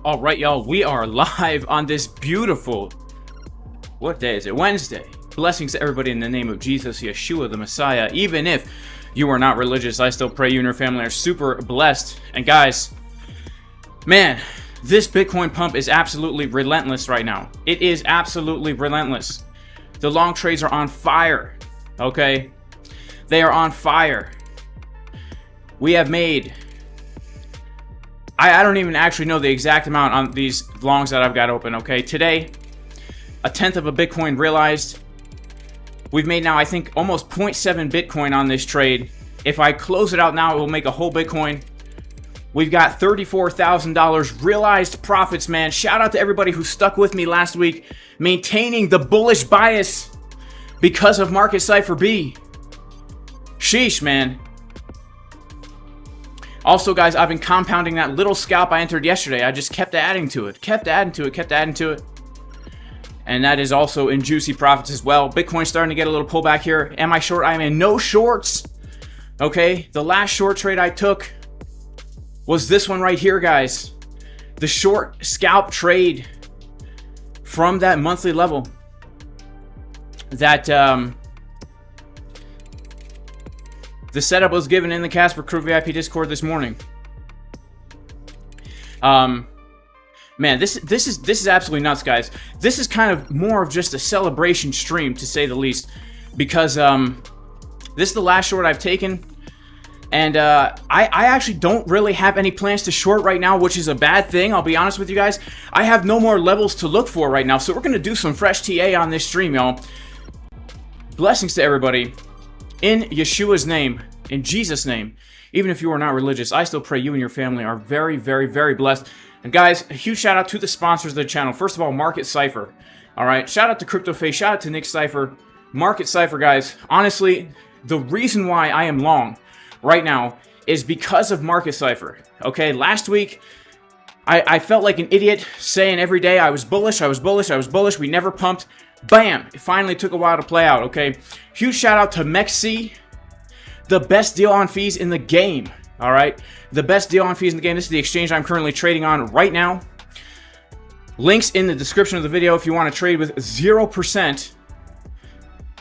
All right, y'all, we are live on this beautiful, what day is it? Wednesday. Blessings to everybody in the name of Jesus, Yeshua, the Messiah. Even if you are not religious, I still pray you and your family are super blessed. And guys, man, this Bitcoin pump is absolutely relentless right now. It is absolutely relentless. The long trades are on fire, okay? They are on fire. We have made... I don't even actually know the exact amount on these longs that I've got open, okay? Today, a tenth of a Bitcoin realized. We've made now, I think, almost 0.7 Bitcoin on this trade. If I close it out now, it will make a whole Bitcoin. We've got $34,000 realized profits, man. Shout out to everybody who stuck with me last week, maintaining the bullish bias because of market Cipher B. Sheesh, man. Also, guys, I've been compounding that little scalp I entered yesterday. I just kept adding to it, kept adding to it. And that is also in juicy profits as well. Bitcoin's starting to get a little pullback here. Am I short? I am in no shorts. Okay, the last short trade I took was this one right here, guys. The short scalp trade from that monthly level. That, the setup was given in the Casper Crew VIP Discord this morning. Man, this is absolutely nuts, guys. This is kind of more of just a celebration stream, to say the least, because this is the last short I've taken, and I actually don't really have any plans to short right now, which is a bad thing. I'll be honest with you guys. I have no more levels to look for right now, so we're gonna do some fresh TA on this stream, y'all. Blessings to everybody. In Yeshua's name, in Jesus' name, even if you are not religious, I still pray you and your family are very, very, very blessed. And guys, a huge shout out to the sponsors of the channel. First of all, Market Cipher. All right, shout out to CryptoFace, shout out to Nick Cipher. Market Cipher, guys. Honestly, the reason why I am long right now is because of Market Cipher. Okay, last week, I felt like an idiot saying every day I was bullish, I was bullish, I was bullish. We never pumped. Bam! It finally took a while to play out, okay? Huge shout out to MEXC, the best deal on fees in the game, all right? The best deal on fees in the game. This is the exchange I'm currently trading on right now. Links in the description of the video if you want to trade with 0%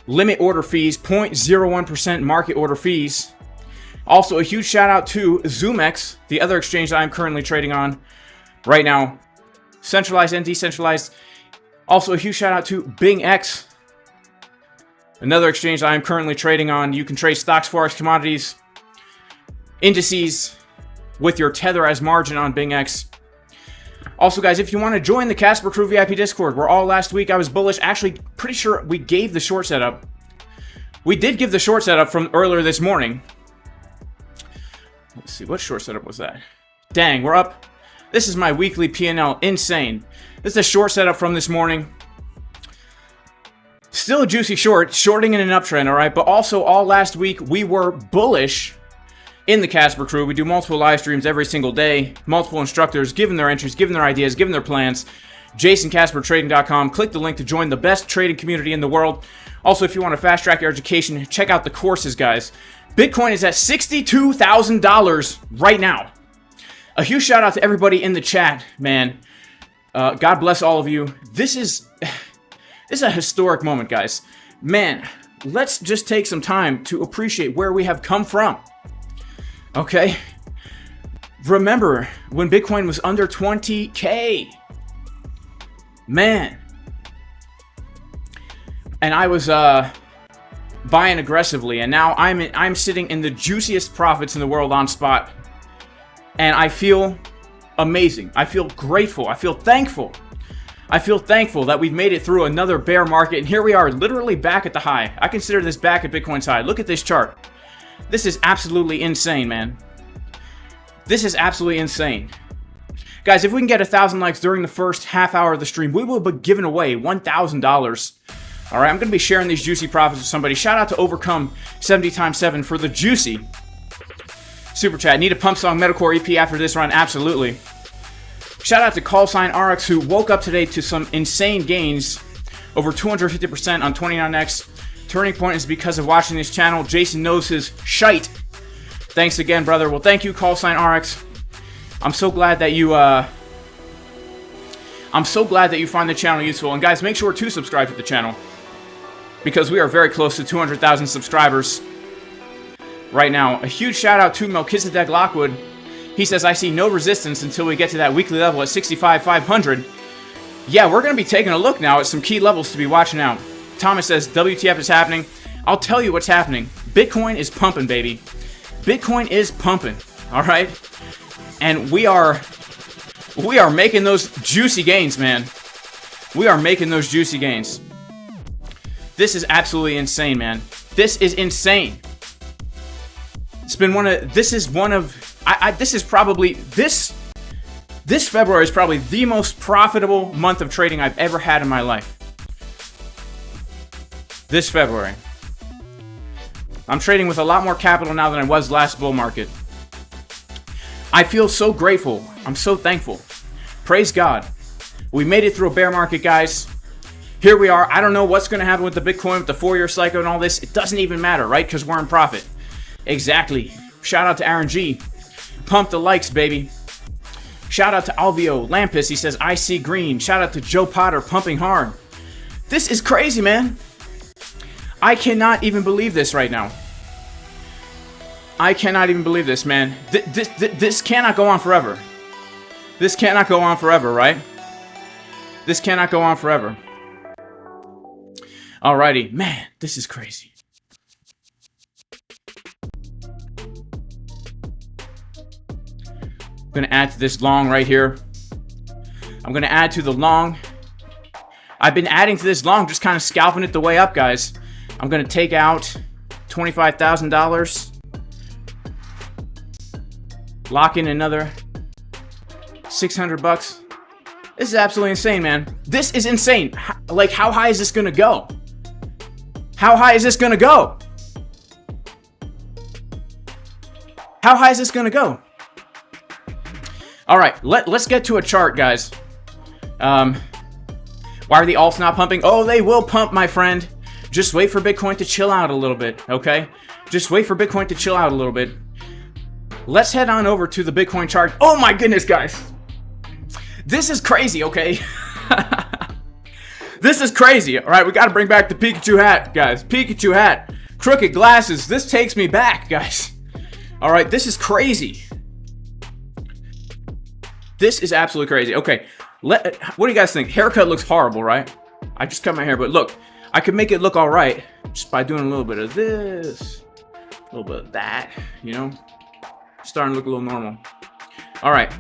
limit order fees, 0.01% market order fees. Also, a huge shout out to ZOOMEX, the other exchange that I'm currently trading on right now. Centralized and decentralized. Also, a huge shout out to BingX, another exchange I am currently trading on. You can trade stocks, forex, commodities, indices with your tether as margin on BingX. Also, guys, if you want to join the Casper Crew VIP Discord, where all last week I was bullish, actually pretty sure we gave the short setup. We did give the short setup from earlier this morning. Let's see, what short setup was that? Dang, we're up. This is my weekly P&L, insane. This is a short setup from this morning. Still a juicy short, shorting in an uptrend, alright? But also, all last week, we were bullish in the Casper Crew. We do multiple live streams every single day. Multiple instructors giving their entries, giving their ideas, giving their plans. JasonCasperTrading.com. Click the link to join the best trading community in the world. Also, if you want to fast track your education, check out the courses, guys. Bitcoin is at $62,000 right now. A huge shout out to everybody in the chat, man. God bless all of you. This is a historic moment, guys. Man, let's just take some time to appreciate where we have come from. Okay? Remember when Bitcoin was under 20K. Man. And I was buying aggressively, and now I'm sitting in the juiciest profits in the world on spot. And I feel amazing. I feel grateful. I feel thankful. I feel thankful that we've made it through another bear market, and here we are, literally back at the high. I consider this back at Bitcoin's high. Look at this chart. This is absolutely insane, man. This is absolutely insane. Guys, if we can get 1,000 likes during the first half hour of the stream, we will be giving away $1,000. All right, I'm going to be sharing these juicy profits with somebody. Shout out to Overcome 70x7 for the juicy super chat. Need a pump song metalcore EP after this run? Absolutely. Shout out to Callsign RX, who woke up today to some insane gains, over 250% on 29X. Turning point is because of watching this channel. Jason knows his shite. Thanks again, brother. Well, thank you, Callsign RX. I'm so glad that you I'm so glad that you find the channel useful. And guys, make sure to subscribe to the channel, because we are very close to 200,000 subscribers right now. A huge shout out to Melchizedek Lockwood. He says, I see no resistance until we get to that weekly level at 65,500. Yeah, we're going to be taking a look now at some key levels to be watching out. Thomas says, WTF is happening. I'll tell you what's happening. Bitcoin is pumping, baby. Bitcoin is pumping, all right? And we are making those juicy gains, man. We are making those juicy gains. This is absolutely insane, man. This is insane. It's been this February is probably the most profitable month of trading I've ever had in my life. This February. I'm trading with a lot more capital now than I was last bull market. I feel so grateful. I'm so thankful. Praise God. We made it through a bear market, guys. Here we are. I don't know what's going to happen with the Bitcoin, with the 4-year cycle and all this. It doesn't even matter, right? Because we're in profit. Exactly. Shout out to Aaron G. Pump the likes, baby. Shout out to Alvio Lampus. He says, I see green. Shout out to Joe Potter, pumping hard. This is crazy, man. I cannot even believe this right now. I cannot even believe this, man. This cannot go on forever. This cannot go on forever, right? This cannot go on forever. Alrighty. Man, this is crazy. I'm going to add to this long right here. I'm going to add to the long. I've been adding to this long, just kind of scalping it the way up, guys. I'm going to take out $25,000. Lock in another 600 bucks. This is absolutely insane, man. This is insane. Like, how high is this going to go? How high is this going to go? How high is this going to go? All right, let's get to a chart, guys. Why are the alts not pumping? Oh, they will pump, my friend. Just wait for Bitcoin to chill out a little bit, okay? Just wait for Bitcoin to chill out a little bit. Let's head on over to the Bitcoin chart. Oh my goodness, guys. This is crazy, okay? This is crazy. All right, we got to bring back the Pikachu hat, guys. Pikachu hat. Crooked glasses. This takes me back, guys. All right, this is crazy. This is absolutely crazy. Okay, what do you guys think? Haircut looks horrible, right? I just cut my hair, but look, I could make it look all right just by doing a little bit of this, a little bit of that, you know? Starting to look a little normal. All right.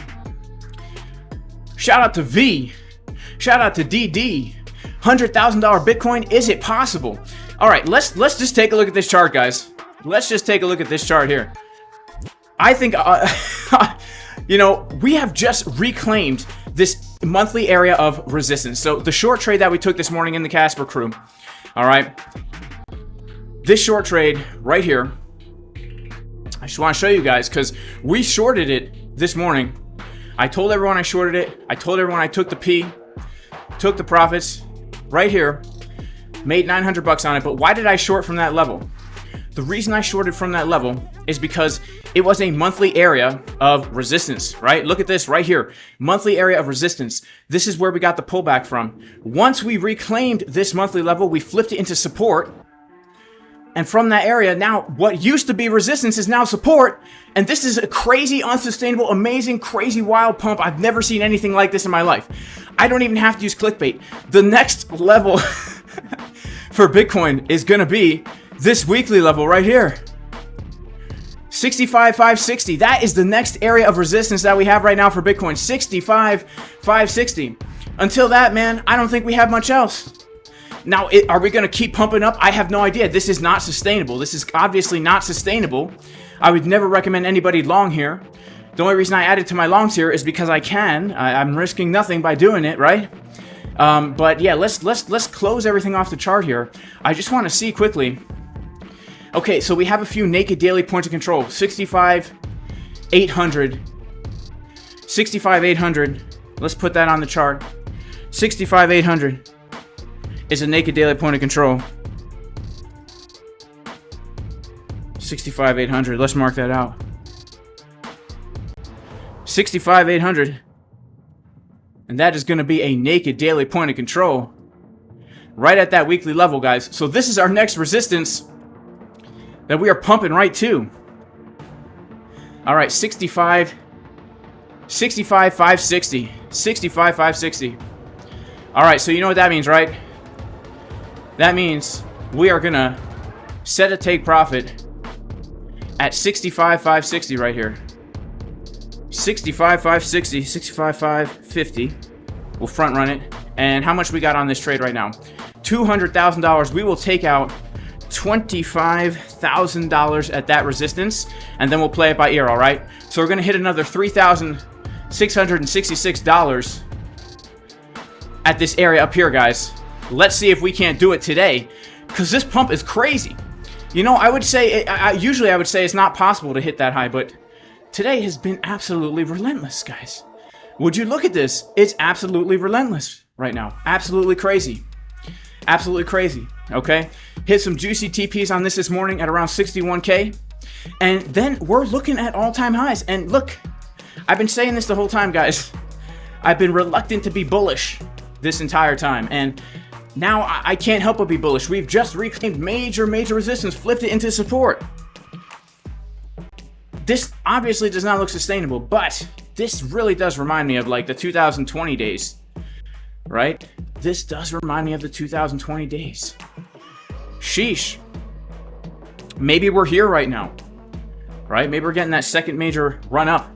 Shout out to V. Shout out to DD. $100,000 Bitcoin. Is it possible? All right, let's just take a look at this chart, guys. Let's just take a look at this chart here. I think, you know, we have just reclaimed this monthly area of resistance. So the short trade that we took this morning in the Casper crew, all right, this short trade right here, I just want to show you guys because we shorted it this morning. I told everyone I shorted it. I told everyone I took the P, took the profits right here, made 900 bucks on it. But why did I short from that level? The reason I shorted from that level is because it was a monthly area of resistance, right? Look at this right here. Monthly area of resistance. This is where we got the pullback from. Once we reclaimed this monthly level, we flipped it into support. And from that area, now what used to be resistance is now support. And this is a crazy, unsustainable, amazing, crazy, wild pump. I've never seen anything like this in my life. I don't even have to use clickbait. The next level for Bitcoin is going to be this weekly level right here. 65,560. That is the next area of resistance that we have right now for Bitcoin. 65,560. Until that, man, I don't think we have much else. Now, are we going to keep pumping up? I have no idea. This is not sustainable. This is obviously not sustainable. I would never recommend anybody long here. The only reason I added to my longs here is because I can. I'm risking nothing by doing it, right? But yeah, let's close everything off the chart here. I just want to see quickly. Okay, so we have a few naked daily points of control. 65,800. 65,800. Let's put that on the chart. 65,800 is a naked daily point of control. 65,800. Let's mark that out. 65,800 And that is going to be a naked daily point of control right at that weekly level, guys. So this is our next resistance that we are pumping right to. All right, 65,560. 65,560. All right, so you know what that means, right? That means we are going to set a take profit at 65,560 right here. 65,560, 65,550. We'll front run it. And how much we got on this trade right now? $200,000. We will take out $25,000 at that resistance, and then we'll play it by ear, all right? So we're going to hit another $3,666 at this area up here, guys. Let's see if we can't do it today, because this pump is crazy. You know, I would say, usually I would say it's not possible to hit that high, but today has been absolutely relentless, guys. Would you look at this? It's absolutely relentless right now. Absolutely crazy. Absolutely crazy, okay? Hit some juicy TPs on this morning at around 61K. And then we're looking at all-time highs. And look, I've been saying this the whole time, guys. I've been reluctant to be bullish this entire time. And now I can't help but be bullish. We've just reclaimed major resistance, flipped it into support. This obviously does not look sustainable, but this really does remind me of like the 2020 days, right? This does remind me of the 2020 days. Sheesh. Maybe we're here right now, right? Maybe we're getting that second major run up.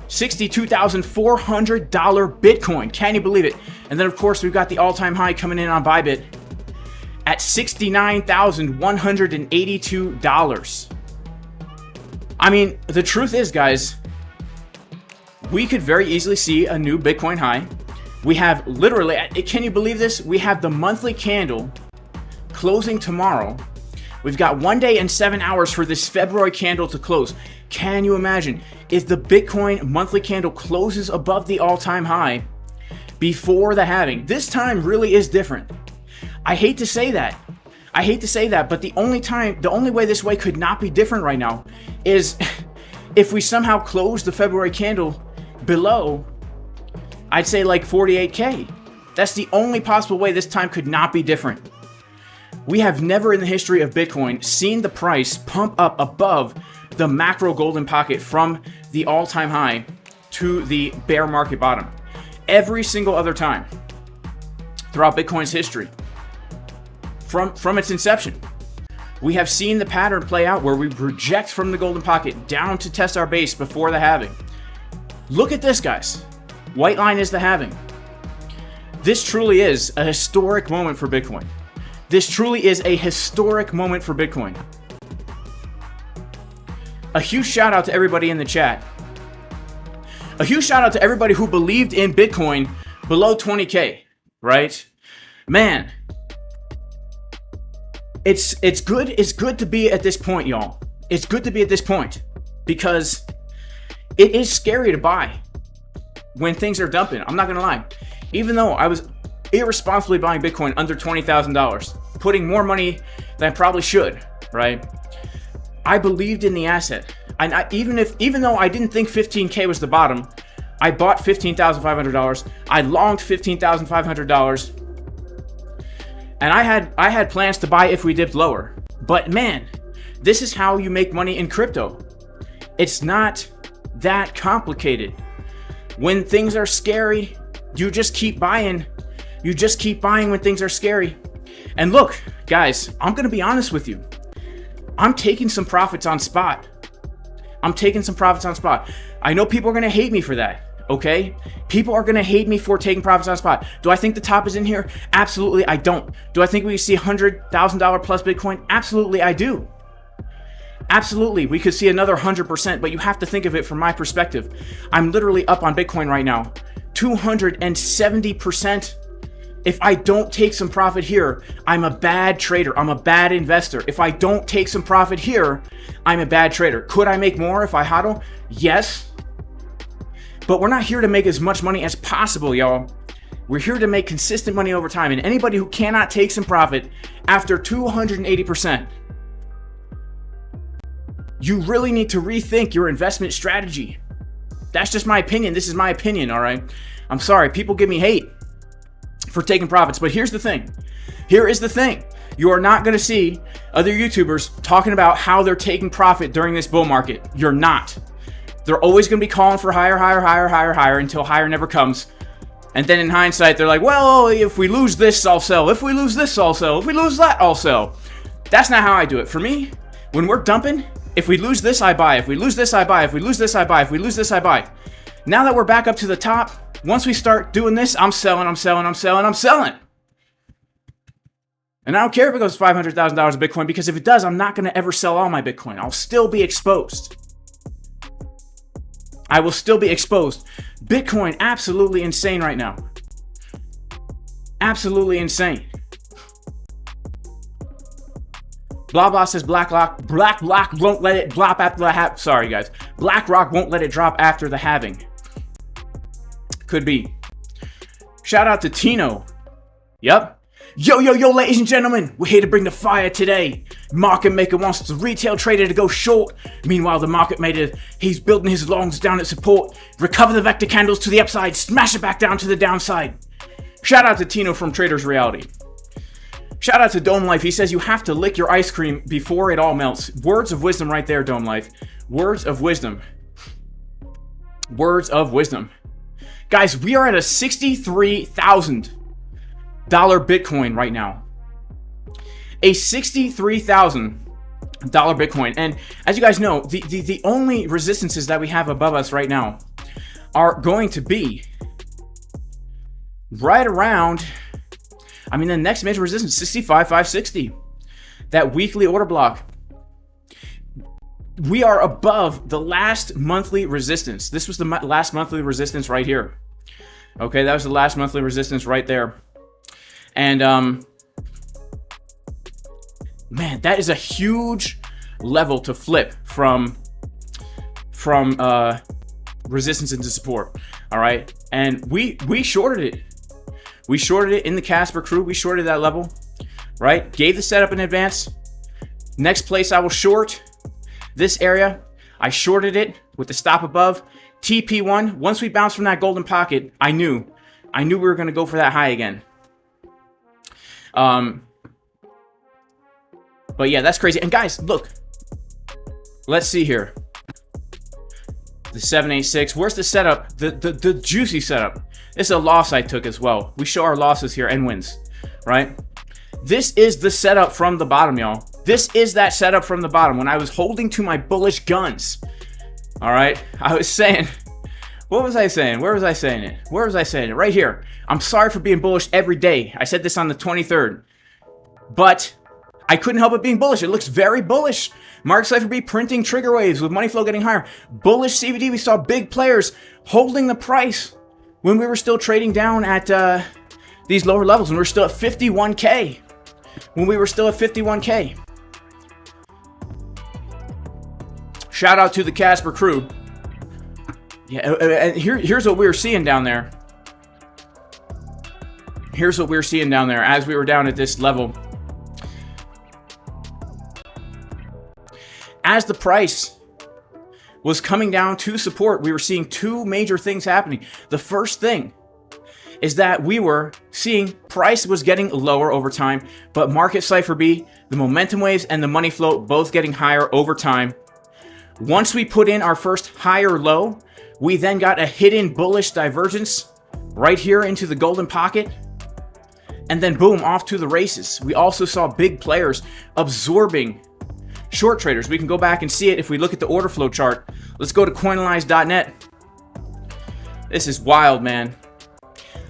$62,400 Bitcoin. Can you believe it? And then, of course, we've got the all-time high coming in on ByBit at $69,182. I mean, the truth is, guys, we could very easily see a new Bitcoin high. We have literally, can you believe this? We have the monthly candle closing tomorrow. We've got 1 day and 7 hours for this February candle to close. Can you imagine if the Bitcoin monthly candle closes above the all-time high before the halving? This time really is different. I hate to say that. But the only way this way could not be different right now is if we somehow close the February candle below, I'd say like 48K. That's the only possible way this time could not be different. We have never in the history of Bitcoin seen the price pump up above the macro golden pocket from the all-time high to the bear market bottom. Every single other time throughout Bitcoin's history, from its inception, we have seen the pattern play out where we reject from the golden pocket down to test our base before the halving. Look at this, guys. White line is the halving. This truly is a historic moment for Bitcoin. This truly is a historic moment for Bitcoin. A huge shout out to everybody in the chat. A huge shout out to everybody who believed in Bitcoin below 20K, right? Man, it's good to be at this point, y'all. It's good to be at this point because it is scary to buy when things are dumping. I'm not gonna lie. Even though I was irresponsibly buying Bitcoin under $20,000, putting more money than I probably should, right? I believed in the asset. And even though I didn't think 15K was the bottom, I bought $15,500. I longed $15,500. And I had plans to buy if we dipped lower. But man, this is how you make money in crypto. It's not that complicated. When things are scary, you just keep buying. You just keep buying when things are scary. And look, guys, I'm going to be honest with you. I'm taking some profits on spot. I know people are going to hate me for that, okay? People are going to hate me for taking profits on spot. Do I think the top is in here? Absolutely, I don't. Do I think we see $100,000 plus Bitcoin? Absolutely, I do. Absolutely, we could see another 100%, but you have to think of it from my perspective. I'm literally up on Bitcoin right now, 270%. If I don't take some profit here, I'm a bad trader. I'm a bad investor. If I don't take some profit here, I'm a bad trader. Could I make more if I hodl? Yes. But we're not here to make as much money as possible, y'all. We're here to make consistent money over time. And anybody who cannot take some profit after 280%, you really need to rethink your investment strategy. That's just my opinion. This is my opinion, all right? I'm sorry. People give me hate for taking profits. But here's the thing. Here is the thing. You are not going to see other YouTubers talking about how they're taking profit during this bull market. You're not. They're always going to be calling for higher, higher, higher, higher, higher until higher never comes. And then in hindsight, they're like, well, if we lose this, I'll sell. If we lose this, I'll sell. If we lose that, I'll sell. That's not how I do it. For me, when we're dumping, if we lose this, I buy. If we lose this, I buy. If we lose this, I buy. If we lose this, I buy. Now that we're back up to the top, once we start doing this, I'm selling, I'm selling, I'm selling, I'm selling. And I don't care if it goes $500,000 of Bitcoin, because if it does, I'm not going to ever sell all my Bitcoin. I'll still be exposed. I will still be exposed. Bitcoin, absolutely insane right now. Absolutely insane. Blah blah says BlackRock won't let it drop after the sorry guys. BlackRock won't let it drop after the halving. Could be. Shout out to Tino. Yep. Yo, yo, yo, ladies and gentlemen, we're here to bring the fire today. Market maker wants the retail trader to go short. Meanwhile, the market maker, he's building his longs down at support. Recover the vector candles to the upside, smash it back down to the downside. Shout out to Tino from Traders Reality. Shout out to Dome Life. He says you have to lick your ice cream before it all melts. Words of wisdom right there, Dome Life. Words of wisdom. Words of wisdom. Guys, we are at a $63,000 Bitcoin right now. A $63,000 Bitcoin. And as you guys know, the only resistances that we have above us right now are going to be right around, I mean, the next major resistance, 65,560. That weekly order block. We are above the last monthly resistance. This was the last monthly resistance right here. Okay, that was the last monthly resistance right there. And, man, that is a huge level to flip from resistance into support. All right, and we shorted it. We shorted it in the Casper crew. We shorted that level, right? Gave the setup in advance. Next place I will short this area. I shorted it with the stop above. TP1. Once we bounced from that golden pocket, I knew we were going to go for that high again. But yeah, that's crazy. And guys, look. Let's see here. The 786. Where's the setup? The juicy setup. This is a loss I took as well. We show our losses here and wins, right? This is the setup from the bottom, y'all. This is that setup from the bottom when I was holding to my bullish guns. All right? I was saying, what was I saying? Where was I saying it? Where was I saying it? Right here. I'm sorry for being bullish every day. I said this on the 23rd. But I couldn't help it being bullish. It looks very bullish. Mark Cipher B printing trigger waves with money flow getting higher. Bullish CVD. We saw big players holding the price when we were still trading down at these lower levels. When we were still at 51K. When we were still at 51K. Shout out to the Casper crew. Yeah, and here's what we were seeing down there. Here's what we were seeing down there as we were down at this level. As the price was coming down to support, we were seeing two major things happening. The first thing is that we were seeing price was getting lower over time, but market Cipher B, the momentum waves and the money flow both getting higher over time. Once we put in our first higher low, we then got a hidden bullish divergence right here into the golden pocket. And then boom, off to the races. We also saw big players absorbing short traders. We can go back and see it if we look at the order flow chart. Let's go to coinanalyze.net. This is wild, man.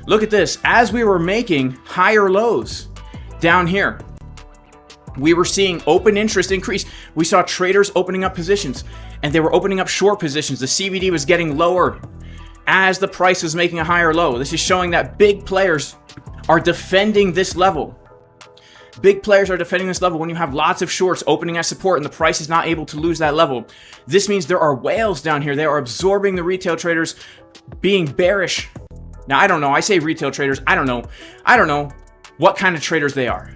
Look at this. As we were making higher lows down here, we were seeing open interest increase. We saw traders opening up positions, and they were opening up short positions. The CVD was getting lower as the price was making a higher low. This is showing that big players are defending this level. Big players are defending this level when you have lots of shorts opening at support and the price is not able to lose that level. This means there are whales down here. They are absorbing the retail traders being bearish. Now, I don't know. I say retail traders. I don't know. I don't know what kind of traders they are.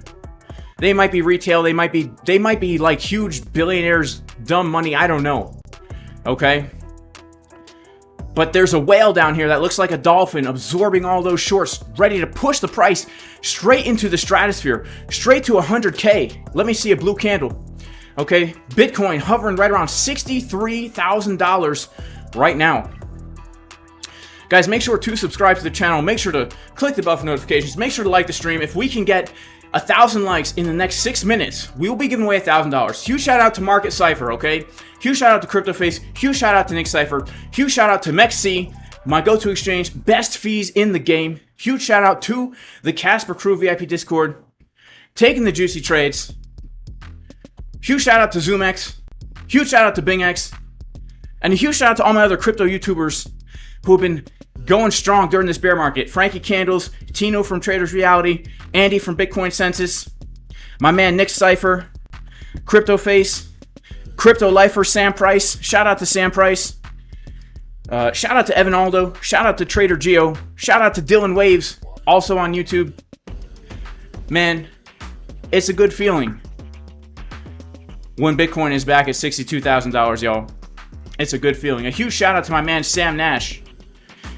They might be retail. They might be like huge billionaires, dumb money. I don't know. Okay. But there's a whale down here that looks like a dolphin absorbing all those shorts, ready to push the price straight into the stratosphere, straight to 100K. Let me see a blue candle. Okay, Bitcoin hovering right around $63,000 right now. Guys, make sure to subscribe to the channel. Make sure to click the bell for notifications. Make sure to like the stream. If we can get 1,000 likes in the next 6 minutes, we will be giving away $1,000. Huge shout out to Market Cipher, okay? Huge shout out to CryptoFace. Huge shout out to Cipher. Huge shout out to MEXC, my go-to exchange. Best fees in the game. Huge shout out to the Casper Crew VIP Discord, taking the juicy trades. Huge shout out to ZOOMEX. Huge shout out to BingX. And a huge shout out to all my other crypto YouTubers who have been going strong during this bear market. Frankie Candles, Tino from Traders Reality, Andy from Bitcoin Census, my man Nick Cipher, CryptoFace, Crypto Lifer Sam Price. Shout out to Sam Price. Shout out to Evan Aldo. Shout out to Trader Geo. Shout out to Dylan Waves, also on YouTube. Man, it's a good feeling when Bitcoin is back at $62,000, y'all. It's a good feeling. A huge shout out to my man Sam Nash.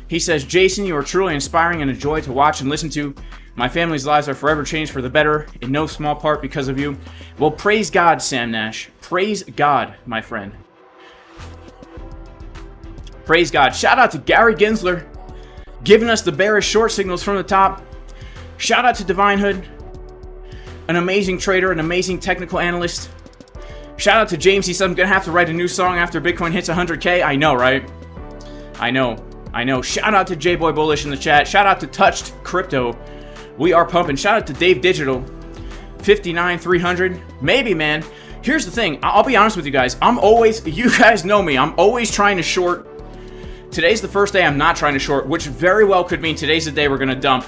He says, Jason, you are truly inspiring and a joy to watch and listen to. My family's lives are forever changed for the better, in no small part because of you. Well, praise God, Sam Nash. Praise God, my friend. Praise God. Shout out to Gary Gensler, giving us the bearish short signals from the top. Shout out to Divine Hood, an amazing trader, an amazing technical analyst. Shout out to James. He said, I'm going to have to write a new song after Bitcoin hits 100K. I know, right? I know. Shout out to J-Boy Bullish in the chat. Shout out to Touched Crypto. We are pumping. Shout out to Dave Digital. 59,300. Maybe, man. Here's the thing. I'll be honest with you guys. You guys know me. I'm always trying to short. Today's the first day I'm not trying to short, which very well could mean today's the day we're going to dump.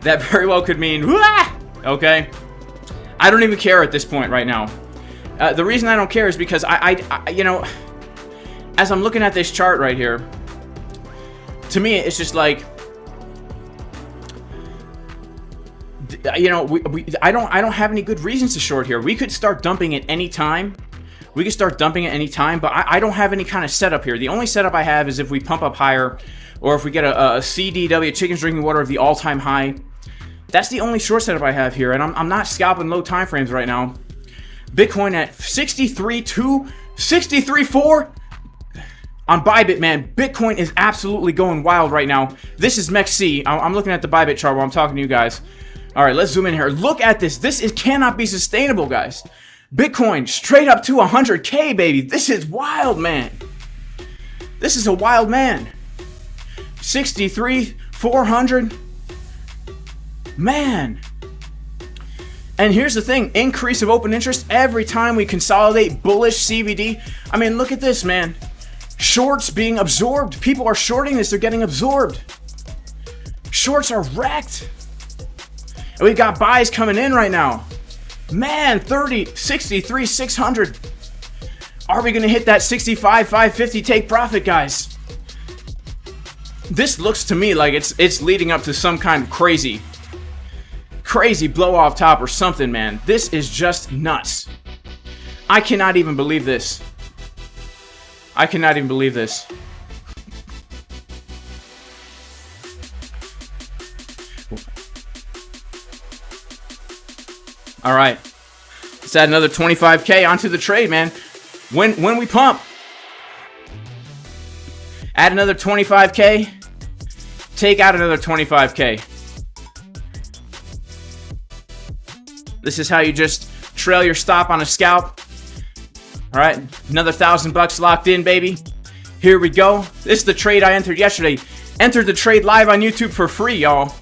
That very well could mean, okay? I don't even care at this point right now. The reason I don't care is because I you know, as I'm looking at this chart right here, to me, it's just like, you know, I don't have any good reasons to short here. We could start dumping at any time. But I don't have any kind of setup here. The only setup I have is if we pump up higher, or if we get a CDW, chickens drinking water, of the all-time high. That's the only short setup I have here, and I'm not scalping low time frames right now. Bitcoin at 63.2, 63.4. On ByBit, man, Bitcoin is absolutely going wild right now. This is MEXC. I'm looking at the ByBit chart while I'm talking to you guys. All right, let's zoom in here. Look at this. This cannot be sustainable, guys. Bitcoin straight up to 100K, baby. This is wild, man. This is a wild man. 63,400. Man. And here's the thing. Increase of open interest every time we consolidate bullish CVD. I mean, look at this, man. Shorts being absorbed. People are shorting this. They're getting absorbed. Shorts are wrecked. And we've got buys coming in right now. Man, 30, 63, 600. Are we going to hit that 65, 550 take profit, guys? This looks to me like it's leading up to some kind of crazy blow off top or something, man. This is just nuts. I cannot even believe this. I cannot even believe this. All right. Let's add another 25K onto the trade, man. When we pump, add another 25K, take out another 25K. This is how you just trail your stop on a scalp. All right, another $1,000 locked in, baby. Here we go. This is the trade I entered yesterday. Entered the trade live on YouTube for free, y'all.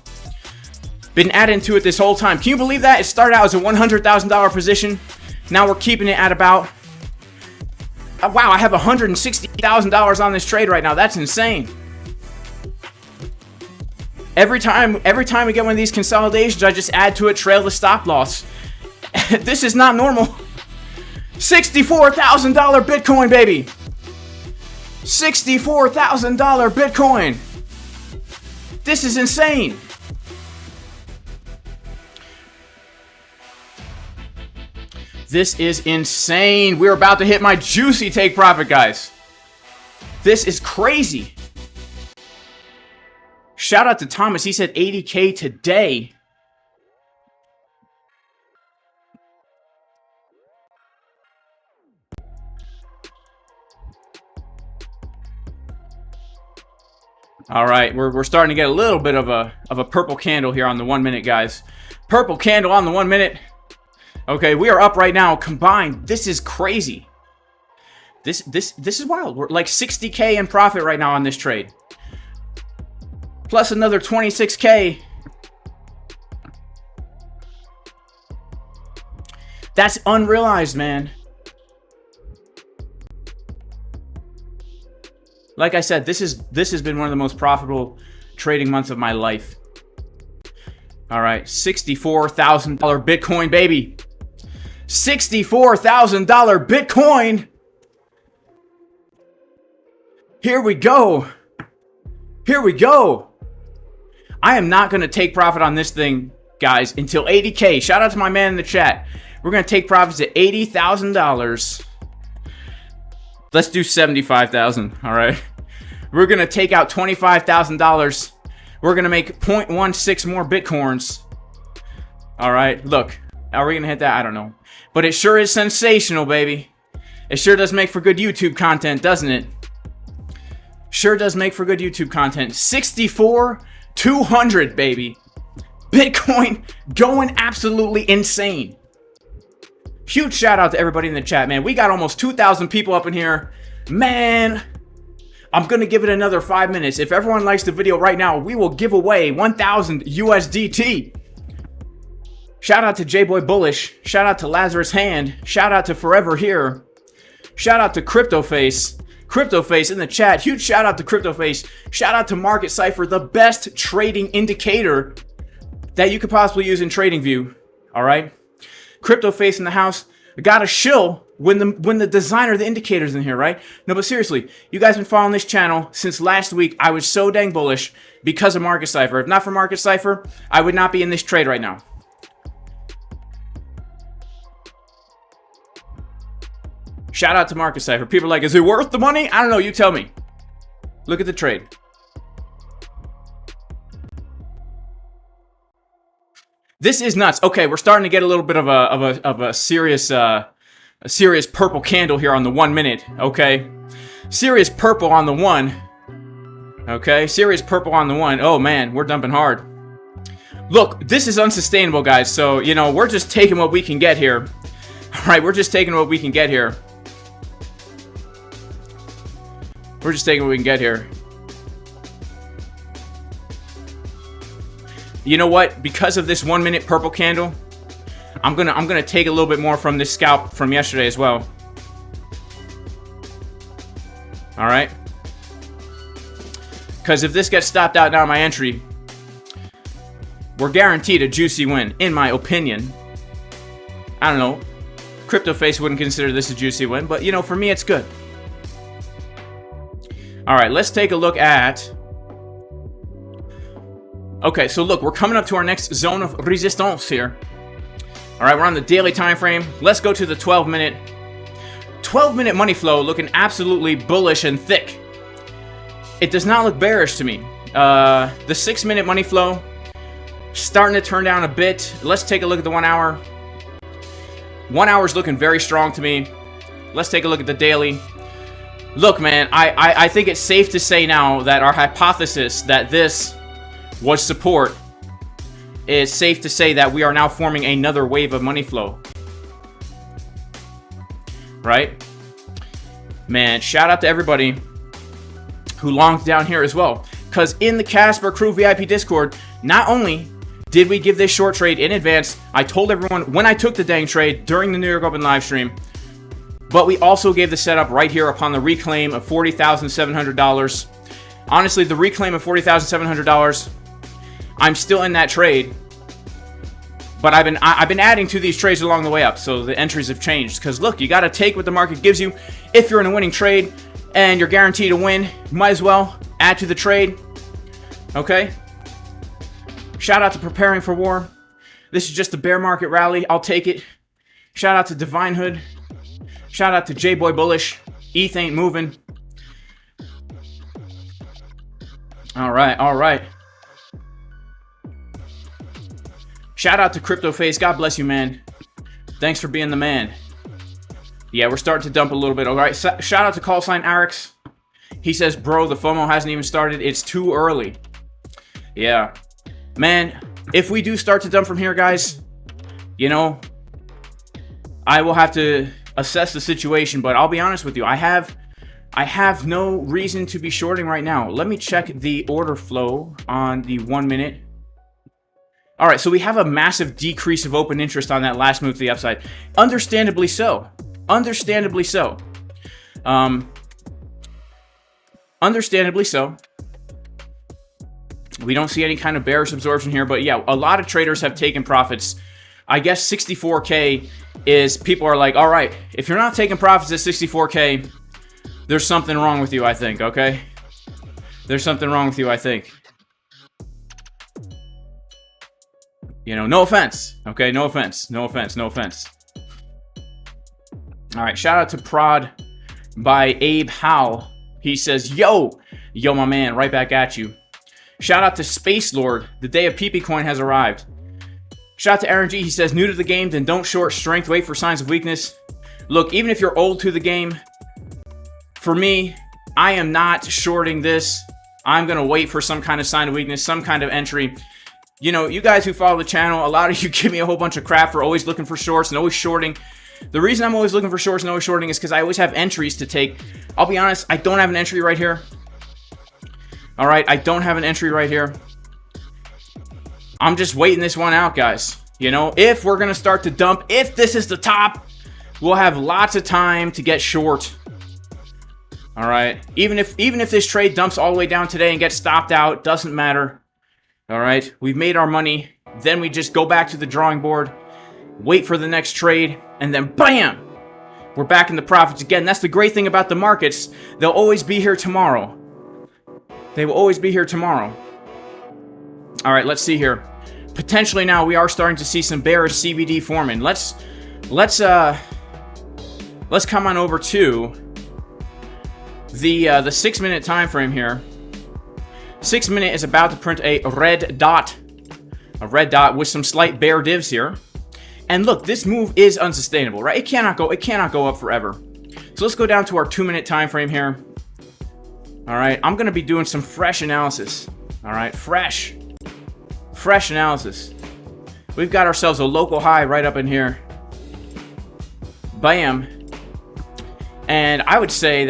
Been adding to it this whole time. Can you believe that? It started out as a $100,000 position. Now we're keeping it at about... wow, I have $160,000 on this trade right now. That's insane. Every time we get one of these consolidations, I just add to it, trail the stop loss. This is not normal. $64,000 Bitcoin, baby. $64,000 Bitcoin. This is insane. This is insane. We're about to hit my juicy take profit, guys. This is crazy. Shout out to Thomas. He said 80K today. All right, we're starting to get a little bit of a purple candle here on the 1 minute, guys. Purple candle on the 1 minute. Okay, we are up right now combined. This is crazy. This is wild. We're like 60K in profit right now on this trade. Plus another 26K. That's unrealized, man. Like I said, this has been one of the most profitable trading months of my life. All right, $64,000 Bitcoin, baby. $64,000 Bitcoin. Here we go. Here we go. I am not going to take profit on this thing, guys, until 80K. Shout out to my man in the chat. We're going to take profits at $80,000. Let's do 75,000, all right? We're going to take out $25,000. We're going to make 0.16 more Bitcoins. All right, look. Are we going to hit that? I don't know. But it sure is sensational, baby. It sure does make for good YouTube content, doesn't it? Sure does make for good YouTube content. 64,200, baby. Bitcoin going absolutely insane. Huge shout out to everybody in the chat, man. We got almost 2,000 people up in here. Man, I'm going to give it another 5 minutes. If everyone likes the video right now, we will give away 1,000 USDT. Shout out to J-Boy Bullish. Shout out to Lazarus Hand. Shout out to Forever Here. Shout out to CryptoFace. CryptoFace in the chat. Huge shout out to CryptoFace. Shout out to Market Cipher, the best trading indicator that you could possibly use in TradingView. All right? CryptoFace in the house. I got a shill when the designer of the indicator's in here, right? No, but seriously, you guys been following this channel since last week. I was so dang bullish because of Market Cipher. If not for Market Cipher, I would not be in this trade right now. Shout out to Market Cipher. People are like, is it worth the money? I don't know. You tell me. Look at the trade. This is nuts. Okay, we're starting to get a little bit of a serious purple candle here on the 1 minute. Okay, serious purple on the one. Okay, serious purple on the one. Oh man, we're dumping hard. Look, this is unsustainable, guys. So you know we're just taking what we can get here. All right, we're just taking what we can get here. We're just taking what we can get here. You know what? Because of this 1 minute purple candle, I'm gonna take a little bit more from this scalp from yesterday as well. All right. Because if this gets stopped out now in my entry, we're guaranteed a juicy win, in my opinion. I don't know. CryptoFace wouldn't consider this a juicy win, but you know, for me, it's good. All right, let's take a look at. Okay, so look, we're coming up to our next zone of resistance here. All right, we're on the daily time frame. Let's go to the 12-minute. 12-minute money flow looking absolutely bullish and thick. It does not look bearish to me. The 6-minute money flow starting to turn down a bit. Let's take a look at the 1 hour. 1 hour is looking very strong to me. Let's take a look at the daily. Look, man, I think it's safe to say now that our hypothesis that this was support, it's safe to say that we are now forming another wave of money flow. Right? Man, shout out to everybody who longed down here as well. Because in the Casper Crew VIP Discord, not only did we give this short trade in advance, I told everyone when I took the dang trade during the New York Open live stream, but we also gave the setup right here upon the reclaim of $40,700. Honestly, the reclaim of $40,700, I'm still in that trade, but I've been adding to these trades along the way up, so the entries have changed. Because look, you got to take what the market gives you. If you're in a winning trade and you're guaranteed to win, you might as well add to the trade. Okay. Shout out to Preparing for War. This is just a bear market rally. I'll take it. Shout out to Divine Hood. Shout out to J-Boy Bullish. ETH ain't moving. All right, all right. Shout out to Crypto Face. God bless you, man. Thanks for being the man. Yeah, we're starting to dump a little bit. All right, shout out to call sign Arix. He says, bro, the FOMO hasn't even started. It's too early. Yeah. Man, if we do start to dump from here, guys, you know, I will have to assess the situation. But I'll be honest with you. I have no reason to be shorting right now. Let me check the order flow on the 1 minute. All right, so we have a massive decrease of open interest on that last move to the upside. Understandably so. Understandably so. Understandably so. We don't see any kind of bearish absorption here, but yeah, a lot of traders have taken profits. I guess 64K is, people are like, all right, if you're not taking profits at 64K, there's something wrong with you, I think, okay? There's something wrong with you, I think. You know, no offense, okay? No offense, no offense, no offense. All right, shout out to Prod by Abe Howe. He says, yo, my man, right back at you. Shout out to Space Lord. The day of PP coin has arrived. Shout out to Aaron G. He says, new to the game, then don't short strength. Wait for signs of weakness. Look, even if you're old to the game, for me, I am not shorting this. I'm going to wait for some kind of sign of weakness, some kind of entry. You know, you guys who follow the channel, a lot of you give me a whole bunch of crap for always looking for shorts and always shorting. The reason I'm always looking for shorts and always shorting is because I always have entries to take. I'll be honest, I don't have an entry right here. All right, I don't have an entry right here. I'm just waiting this one out, guys. You know, if we're going to start to dump, if this is the top, we'll have lots of time to get short. All right, even if this trade dumps all the way down today and gets stopped out, doesn't matter. All right, we've made our money. Then we just go back to the drawing board, wait for the next trade, and then bam! We're back in the profits again. That's the great thing about the markets. They'll always be here tomorrow. They will always be here tomorrow. All right, let's see here. Potentially now we are starting to see some bearish CBD forming. Let's come on over to the 6 minute time frame here. 6 minute is about to print a red dot with some slight bear divs here. And look, this move is unsustainable, right? It cannot go up forever. So let's go down to our 2 minute time frame here. All right, I'm going to be doing some fresh analysis. All right, fresh analysis. We've got ourselves a local high right up in here. Bam. And I would say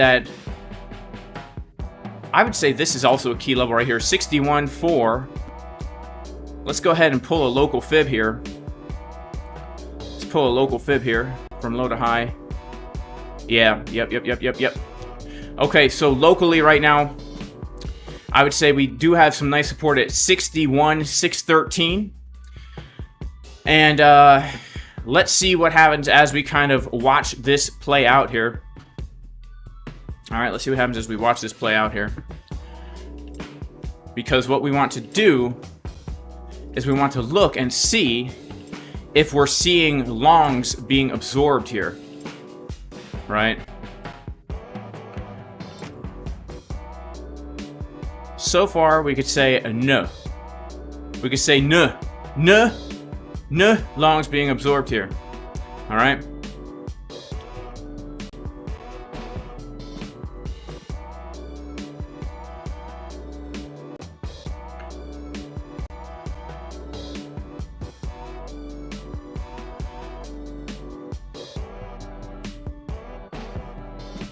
this is also a key level right here, 61.4. Let's go ahead and pull a local fib here. Let's pull a local fib here from low to high. Yeah, yep. Okay, so locally right now, I would say we do have some nice support at 61,613. And let's see what happens as we kind of watch this play out here. All right, let's see what happens as we watch this play out here. Because what we want to do is we want to look and see if we're seeing longs being absorbed here. Right? So far, we could say no. We could say no, longs being absorbed here. All right?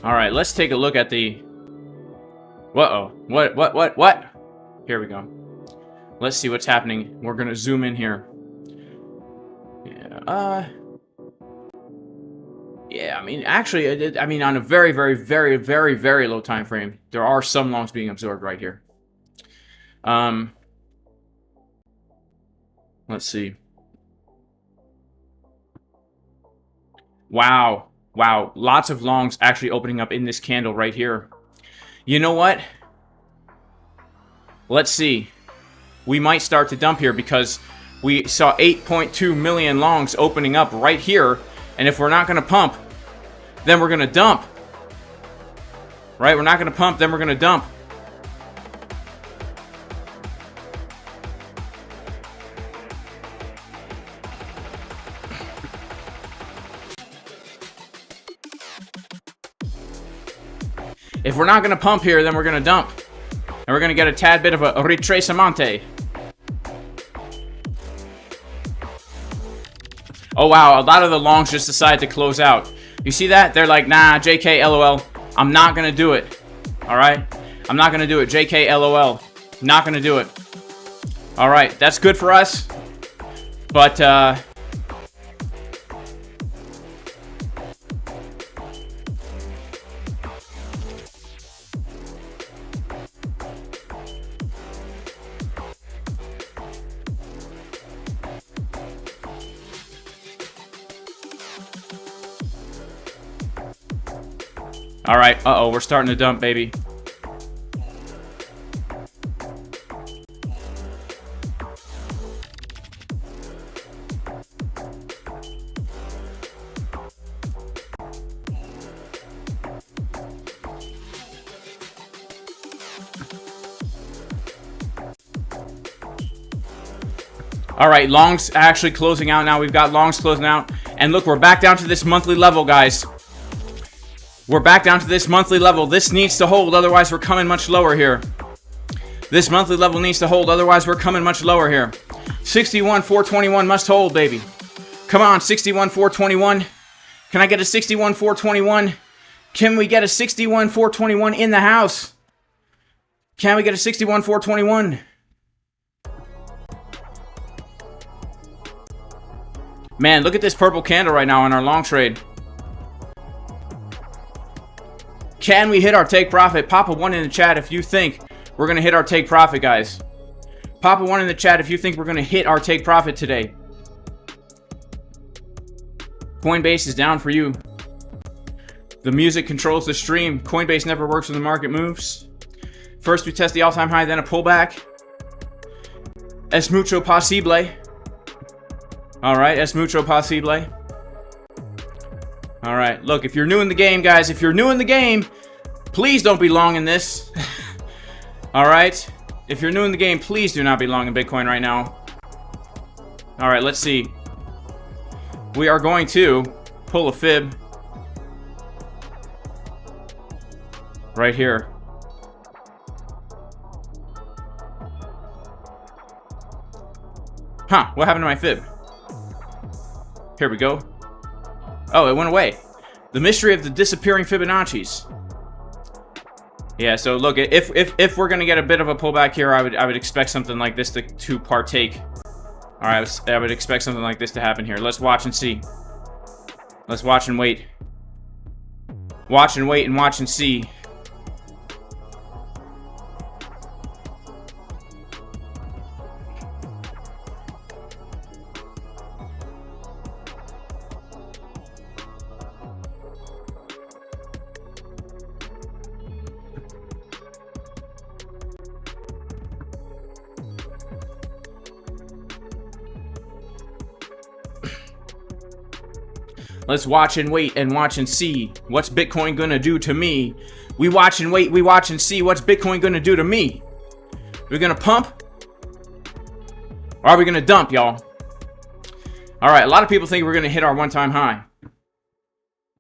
All right, let's take a look at the... Uh-oh. What? Here we go. Let's see what's happening. We're going to zoom in here. Yeah, I mean, actually, on a very, very, very, very, very low time frame, there are some longs being absorbed right here. Let's see. Wow. Lots of longs actually opening up in this candle right here. You know what? Let's see. We might start to dump here because we saw 8.2 million longs opening up right here. And if we're not going to pump, then we're going to dump. Right? We're not going to pump, then we're going to dump. If we're not going to pump here, then we're going to dump. And we're going to get a tad bit of a retracement. Oh, wow. A lot of the longs just decided to close out. You see that? They're like, nah, JK, LOL. I'm not going to do it. All right? I'm not going to do it. JK, LOL. Not going to do it. All right. That's good for us. But, all right, uh-oh, we're starting to dump, baby. All right, longs actually closing out now. We've got longs closing out. And look, we're back down to this monthly level, guys. We're back down to this monthly level. This needs to hold, otherwise we're coming much lower here. This monthly level needs to hold, otherwise we're coming much lower here. 61,421 must hold, baby. Come on, 61,421. Can I get a 61,421? Can we get a 61,421 in the house? Can we get a 61,421? Man, look at this purple candle right now on our long trade. Can we hit our take profit? Pop a 1 in the chat if you think we're going to hit our take profit, guys. Pop a 1 in the chat if you think we're going to hit our take profit today. Coinbase is down for you. The music controls the stream. Coinbase never works when the market moves. First we test the all-time high, then a pullback. Es mucho posible. All right, es mucho posible. All right, look, if you're new in the game, guys, if you're new in the game, please don't be long in this. All right, if you're new in the game, please do not be long in Bitcoin right now. All right, let's see. We are going to pull a fib right here. Huh, what happened to my fib? Here we go. Oh, it went away. The mystery of the disappearing Fibonacci's. Yeah, so look, if we're gonna get a bit of a pullback here, I would expect something like this to partake. All right, I would expect something like this to happen here. Let's watch and see. Let's watch and wait. Watch and wait and watch and see. Let's watch and wait and watch and see. What's Bitcoin gonna do to me? We watch and wait, we watch and see. What's Bitcoin gonna do to me? We're gonna pump? Or are we gonna dump, y'all? Alright, a lot of people think we're gonna hit our one-time high.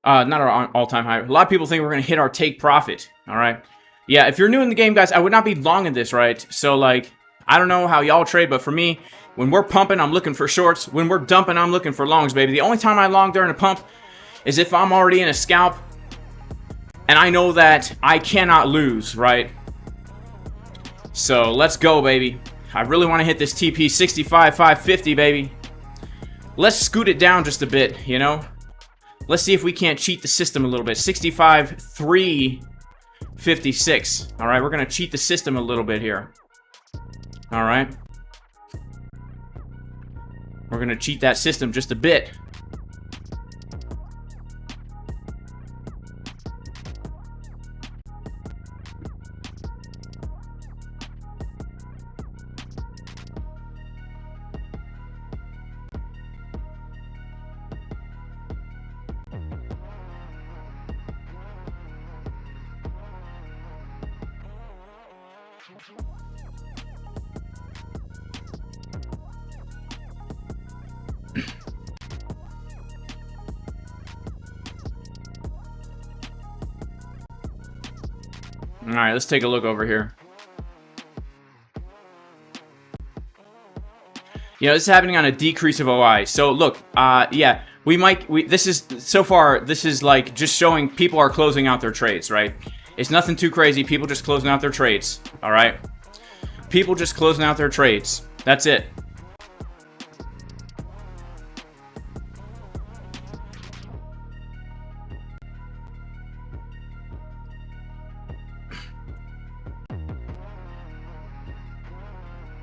Not our all-time high. A lot of people think we're gonna hit our take profit. Alright? Yeah, if you're new in the game, guys, I would not be long in this, right? So, like, I don't know how y'all trade, but for me, when we're pumping, I'm looking for shorts. When we're dumping, I'm looking for longs, baby. The only time I long during a pump is if I'm already in a scalp and I know that I cannot lose, right? So let's go, baby. I really want to hit this TP 65,550, baby. Let's scoot it down just a bit, you know? Let's see if we can't cheat the system a little bit. 65,356. All right, we're going to cheat the system a little bit here. All right. We're going to cheat that system just a bit. All right, let's take a look over here. You know, this is happening on a decrease of OI. So look, yeah, this is like just showing people are closing out their trades, right? It's nothing too crazy. People just closing out their trades, all right? People just closing out their trades. That's it.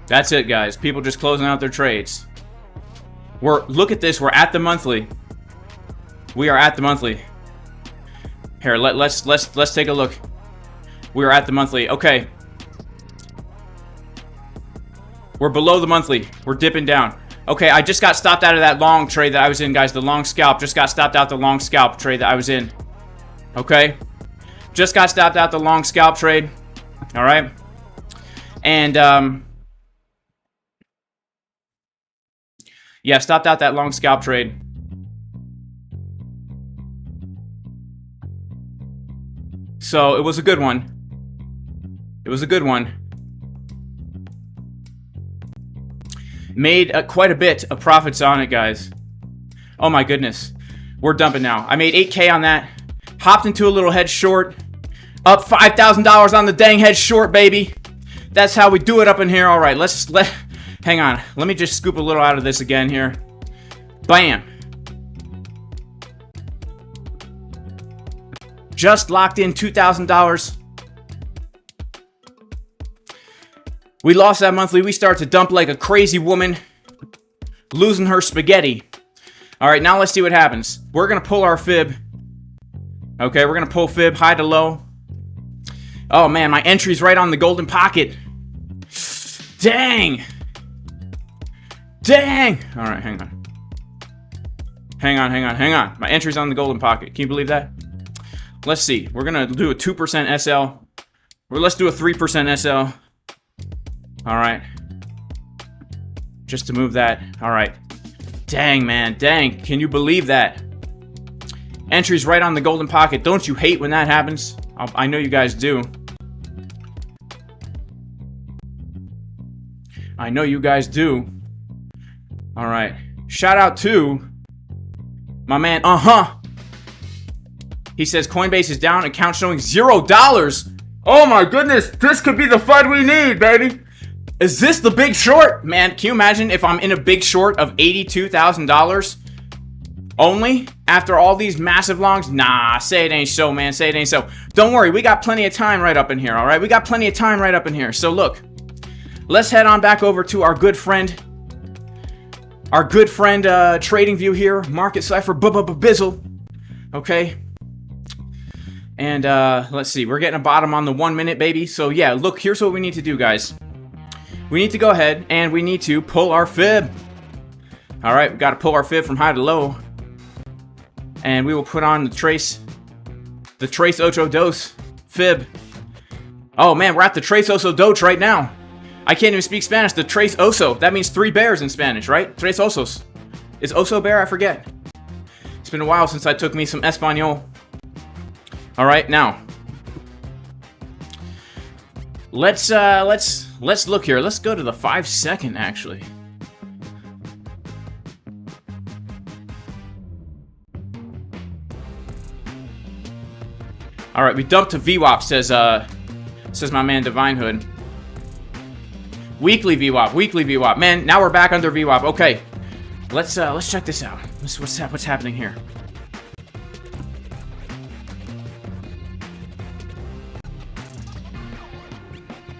That's it, guys. People just closing out their trades. Look at this. We're at the monthly. We are at the monthly. Here, let's take a look. We are at the monthly. Okay. We're below the monthly. We're dipping down. Okay, I just got stopped out of that long trade that I was in, guys. The long scalp. Just got stopped out the long scalp trade that I was in. Okay. Just got stopped out the long scalp trade. All right. And, yeah, stopped out that long scalp trade. So it was a good one. It was a good one. Made quite a bit of profits on it, guys. Oh my goodness. We're dumping now. I made 8K on that. Hopped into a little head short. Up $5,000 on the dang head short, baby. That's how we do it up in here. All right, hang on. Let me just scoop a little out of this again here. Bam. Just locked in $2,000. We lost that monthly. We start to dump like a crazy woman, losing her spaghetti. All right, now let's see what happens. We're going to pull our fib. Okay, we're going to pull fib high to low. Oh, man, my entry's right on the golden pocket. Dang. Dang. All right, hang on. Hang on. My entry's on the golden pocket. Can you believe that? Let's see. We're going to do a 2% SL. Or let's do a 3% SL. All right. Just to move that. All right. Dang, man. Dang. Can you believe that? Entry's right on the golden pocket. Don't you hate when that happens? I know you guys do. I know you guys do. All right. Shout out to my man. He says Coinbase is down. Account showing $0. Oh my goodness. This could be the FUD we need, baby. Is this the big short? Man, can you imagine if I'm in a big short of $82,000 only after all these massive longs? Nah, say it ain't so, man. Say it ain't so. Don't worry. We got plenty of time right up in here, all right? We got plenty of time right up in here. So look, let's head on back over to our good friend trading view here, market cipher bizzle. Okay. And let's see. We're getting a bottom on the 1 minute, baby. So yeah, look, here's what we need to do, guys. We need to go ahead and we need to pull our fib. All right, we got to pull our fib from high to low. And we will put on the Trace Ocho Dos fib. Oh man, we're at the Trace Oso Doch right now. I can't even speak Spanish. The Trace Oso. That means 3 bears in Spanish, right? Tres Osos. Is Oso bear? I forget. It's been a while since I took me some Espanol. All right, now. Let's look here. Let's go to the 5-second actually. All right, we dumped to VWAP, says my man Divine Hood. Weekly VWAP. Man, now we're back under VWAP. Okay, let's check this out. What's happening here?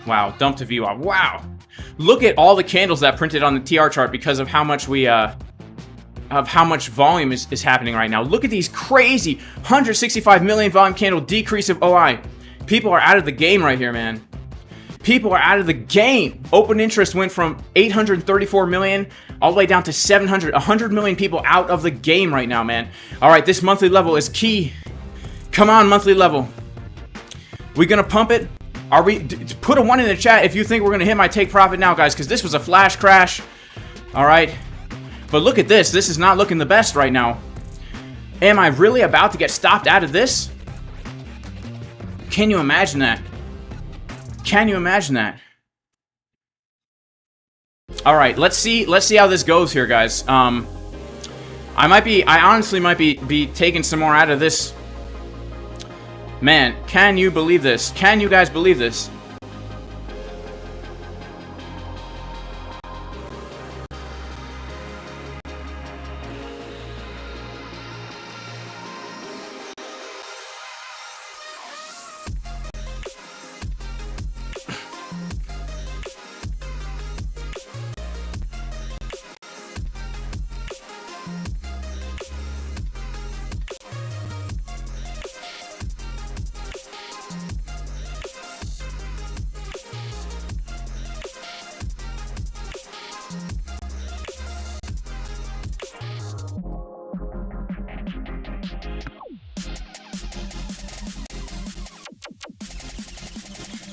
Wow, dump to VWAP. Wow, look at all the candles that printed on the TR chart because of how much how much volume is happening right now. Look at these crazy 165 million volume candle decrease of OI. People are out of the game right here, man. People are out of the game. Open interest went from 834 million all the way down to 100 million people out of the game right now, man. All right, this monthly level is key. Come on, monthly level. We gonna pump it? Are we? Put a 1 in the chat if you think we're gonna hit my take profit now, guys, because this was a flash crash. All right. But look at this. This is not looking the best right now. Am I really about to get stopped out of this? Can you imagine that? Can you imagine that? All right, let's see how this goes here, guys. I honestly might be taking some more out of this. Man, can you believe this? Can you guys believe this?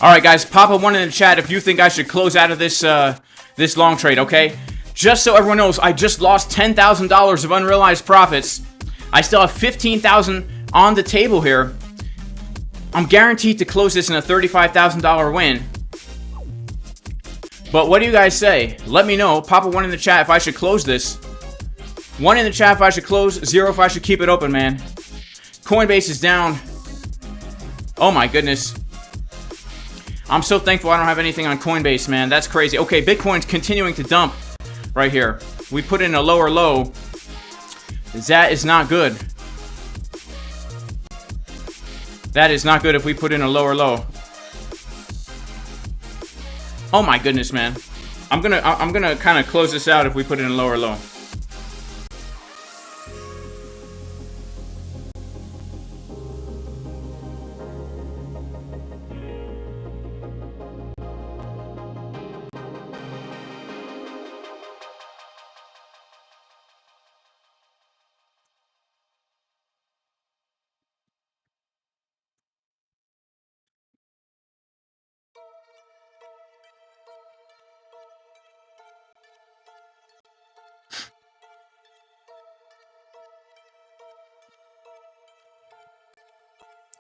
All right, guys, pop a 1 in the chat if you think I should close out of this this long trade, okay? Just so everyone knows, I just lost $10,000 of unrealized profits. I still have $15,000 on the table here. I'm guaranteed to close this in a $35,000 win. But what do you guys say? Let me know. Pop a 1 in the chat if I should close this. 1 in the chat if I should close. 0 if I should keep it open, man. Coinbase is down. Oh my goodness. I'm so thankful I don't have anything on Coinbase, man. That's crazy. Okay, Bitcoin's continuing to dump right here. We put in a lower low. That is not good. That is not good if we put in a lower low. Oh my goodness, man. I'm gonna kind of close this out if we put in a lower low.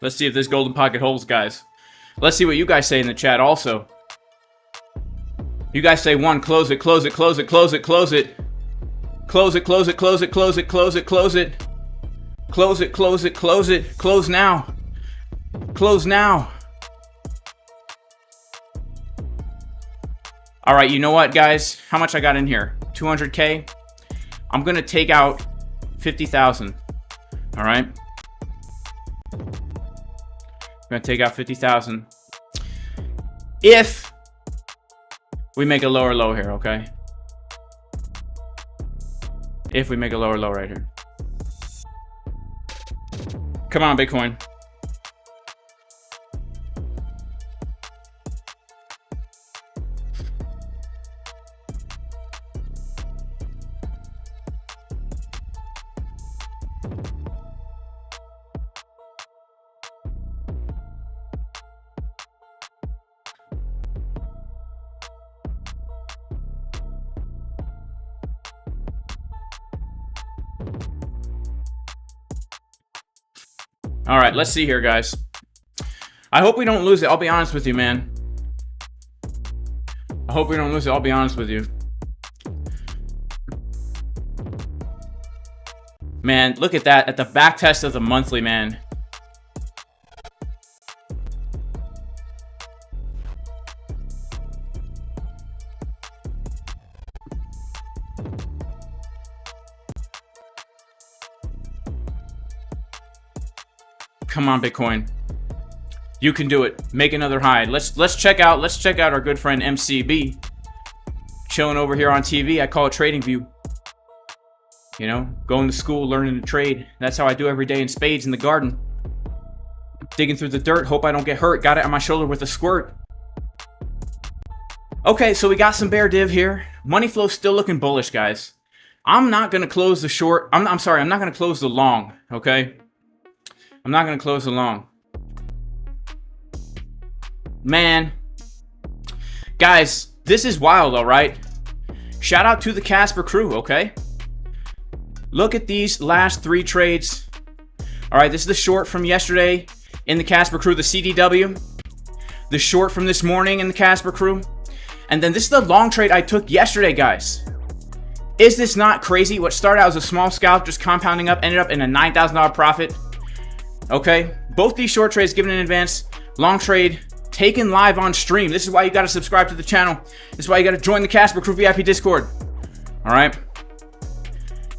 Let's see if this golden pocket holds, guys. Let's see what you guys say in the chat also. You guys say 1, close it, close it, close it, close it, close it. Close it, close it, close it, close it, close it, close it. Close it, close it, close it. Close now. Close now. All right, you know what, guys? How much I got in here? 200K? I'm going to take out 50,000. All right? I'm going to take out 50,000. If we make a lower low here, okay? If we make a lower low right here. Come on, Bitcoin. All right, let's see here, guys. I hope we don't lose it. I'll be honest with you, man. I hope we don't lose it. I'll be honest with you. Man, look at that. At the back test of the monthly, man. Come on, Bitcoin. You can do it. Make another high. Let's check out our good friend MCB. Chilling over here on TV. I call it Trading View. You know, going to school, learning to trade. That's how I do every day in spades in the garden. Digging through the dirt. Hope I don't get hurt. Got it on my shoulder with a squirt. Okay, so we got some bear div here. Money flow still looking bullish, guys. I'm not going to close the short. I'm sorry. I'm not going to close the long. Okay. I'm not going to close the long. Man. Guys, this is wild, all right? Shout out to the Casper crew, okay? Look at these last 3 trades. All right, this is the short from yesterday in the Casper crew, the CDW. the short from this morning in the Casper crew. And then this is the long trade I took yesterday, guys. Is this not crazy? What started out as a small scalp, just compounding up, ended up in a $9,000 profit. Okay, both these short trades given in advance, long trade taken live on stream. This is why you got to subscribe to the channel. This is why you got to join the Casper Crew VIP Discord. All right.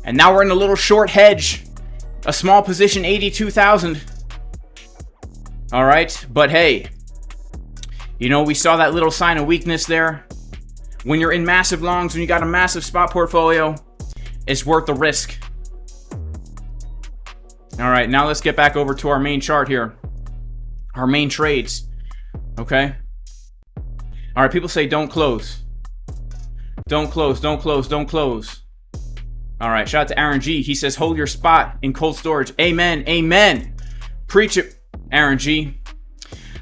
And now we're in a little short hedge, a small position, 82,000. All right, but hey, you know, we saw that little sign of weakness there. When you're in massive longs, when you got a massive spot portfolio, it's worth the risk. All right, now let's get back over to our main chart here. Our main trades, okay? All right, people say don't close. Don't close, don't close, don't close. All right, shout out to Aaron G. He says, hold your spot in cold storage. Amen, amen. Preach it, Aaron G.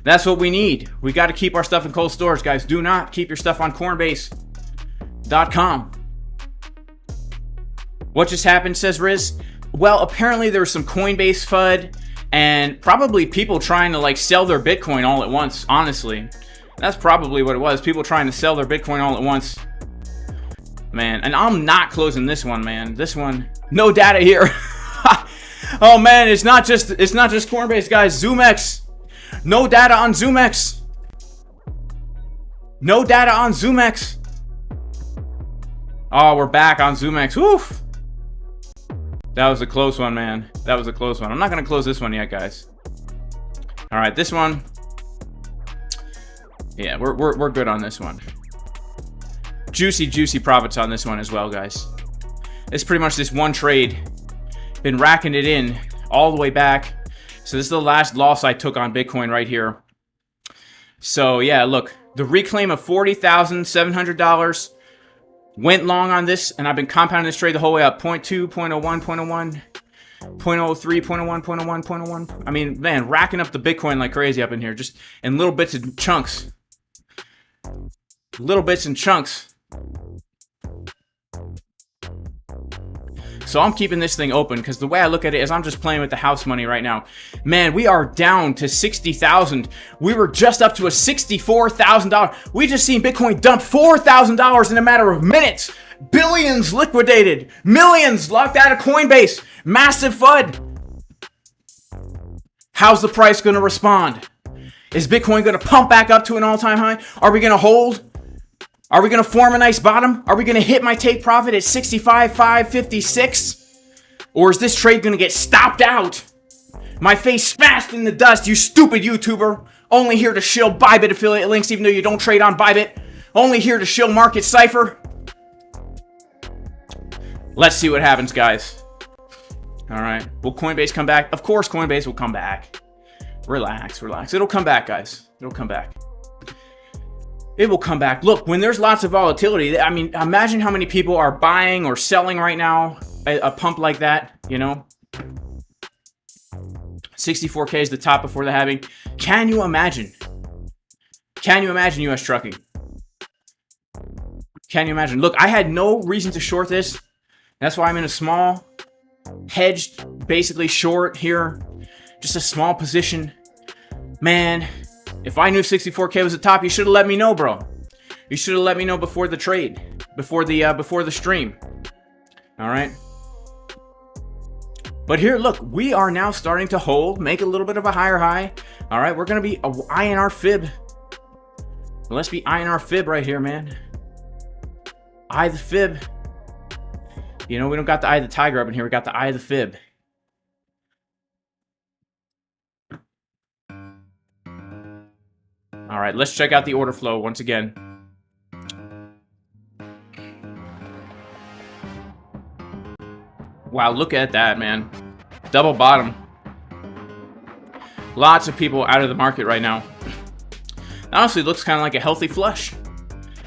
That's what we need. We got to keep our stuff in cold storage, guys. Do not keep your stuff on Coinbase.com. What just happened, says Riz? Well, apparently there was some Coinbase FUD and probably people trying to like sell their Bitcoin all at once, honestly. That's probably what it was. People trying to sell their Bitcoin all at once. Man, and I'm not closing this one, man. This one, no data here. Oh man, it's not just Coinbase, guys. ZOOMEX. No data on ZOOMEX. No data on ZOOMEX. Oh, we're back on ZOOMEX. Woof. That was a close one, man. That was a close one. I'm not going to close this one yet, guys. All right, this one. Yeah, we're good on this one. Juicy profits on this one as well, guys. It's pretty much this one trade. Been racking it in all the way back. So this is the last loss I took on Bitcoin right here. So yeah, look, the reclaim of $40,700 went long on this, and I've been compounding this trade the whole way up. 0.2, 0.01, 0.01, 0.03, 0.01, 0.01, 0.01. I mean, man, racking up the Bitcoin like crazy up in here, just in little bits and chunks. Little bits and chunks. So I'm keeping this thing open because the way I look at it is I'm just playing with the house money right now. Man, we are down to 60,000. We were just up to a $64,000. We just seen Bitcoin dump $4,000 in a matter of minutes. Billions liquidated. Millions locked out of Coinbase. Massive FUD. How's the price going to respond? Is Bitcoin going to pump back up to an all-time high? Are we going to hold? Are we going to form a nice bottom? Are we going to hit my take profit at 65,556? Or is this trade going to get stopped out? My face smashed in the dust, you stupid YouTuber. Only here to shill ByBit affiliate links even though you don't trade on ByBit. Only here to shill market Cipher. Let's see what happens, guys. All right. Will Coinbase come back? Of course Coinbase will come back. Relax, relax. It'll come back, guys. It'll come back. It will come back. Look, when there's lots of volatility, I mean, imagine how many people are buying or selling right now a pump like that, you know? 64K is the top before the halving. Can you imagine? Can you imagine US trucking? Can you imagine? Look, I had no reason to short this. That's why I'm in a small, hedged, basically short here. Just a small position. Man, if I knew 64K was the top, you should have let me know, bro. You should have let me know before the trade, before the stream. All right. But here, look, we are now starting to hold, make a little bit of a higher high. All right, we're gonna be eyeing our fib. Let's be eyeing our fib right here, man. Eye the fib. You know, we don't got the eye of the tiger up in here. We got the eye of the fib. All right, let's check out the order flow once again. Wow, look at that, man. Double bottom. Lots of people out of the market right now. Honestly, looks kind of like a healthy flush.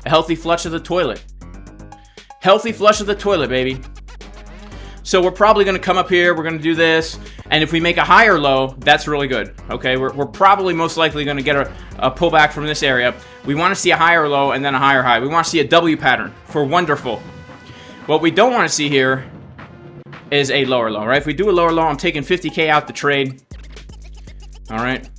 A healthy flush of the toilet. Healthy flush of the toilet, baby. So we're probably going to come up here. We're going to do this. And if we make a higher low, that's really good. Okay, we're probably most likely going to get a pullback from this area. We want to see a higher low and then a higher high. We want to see a W pattern for wonderful. What we don't want to see here is a lower low, right? If we do a lower low, I'm taking 50K out the trade. All right.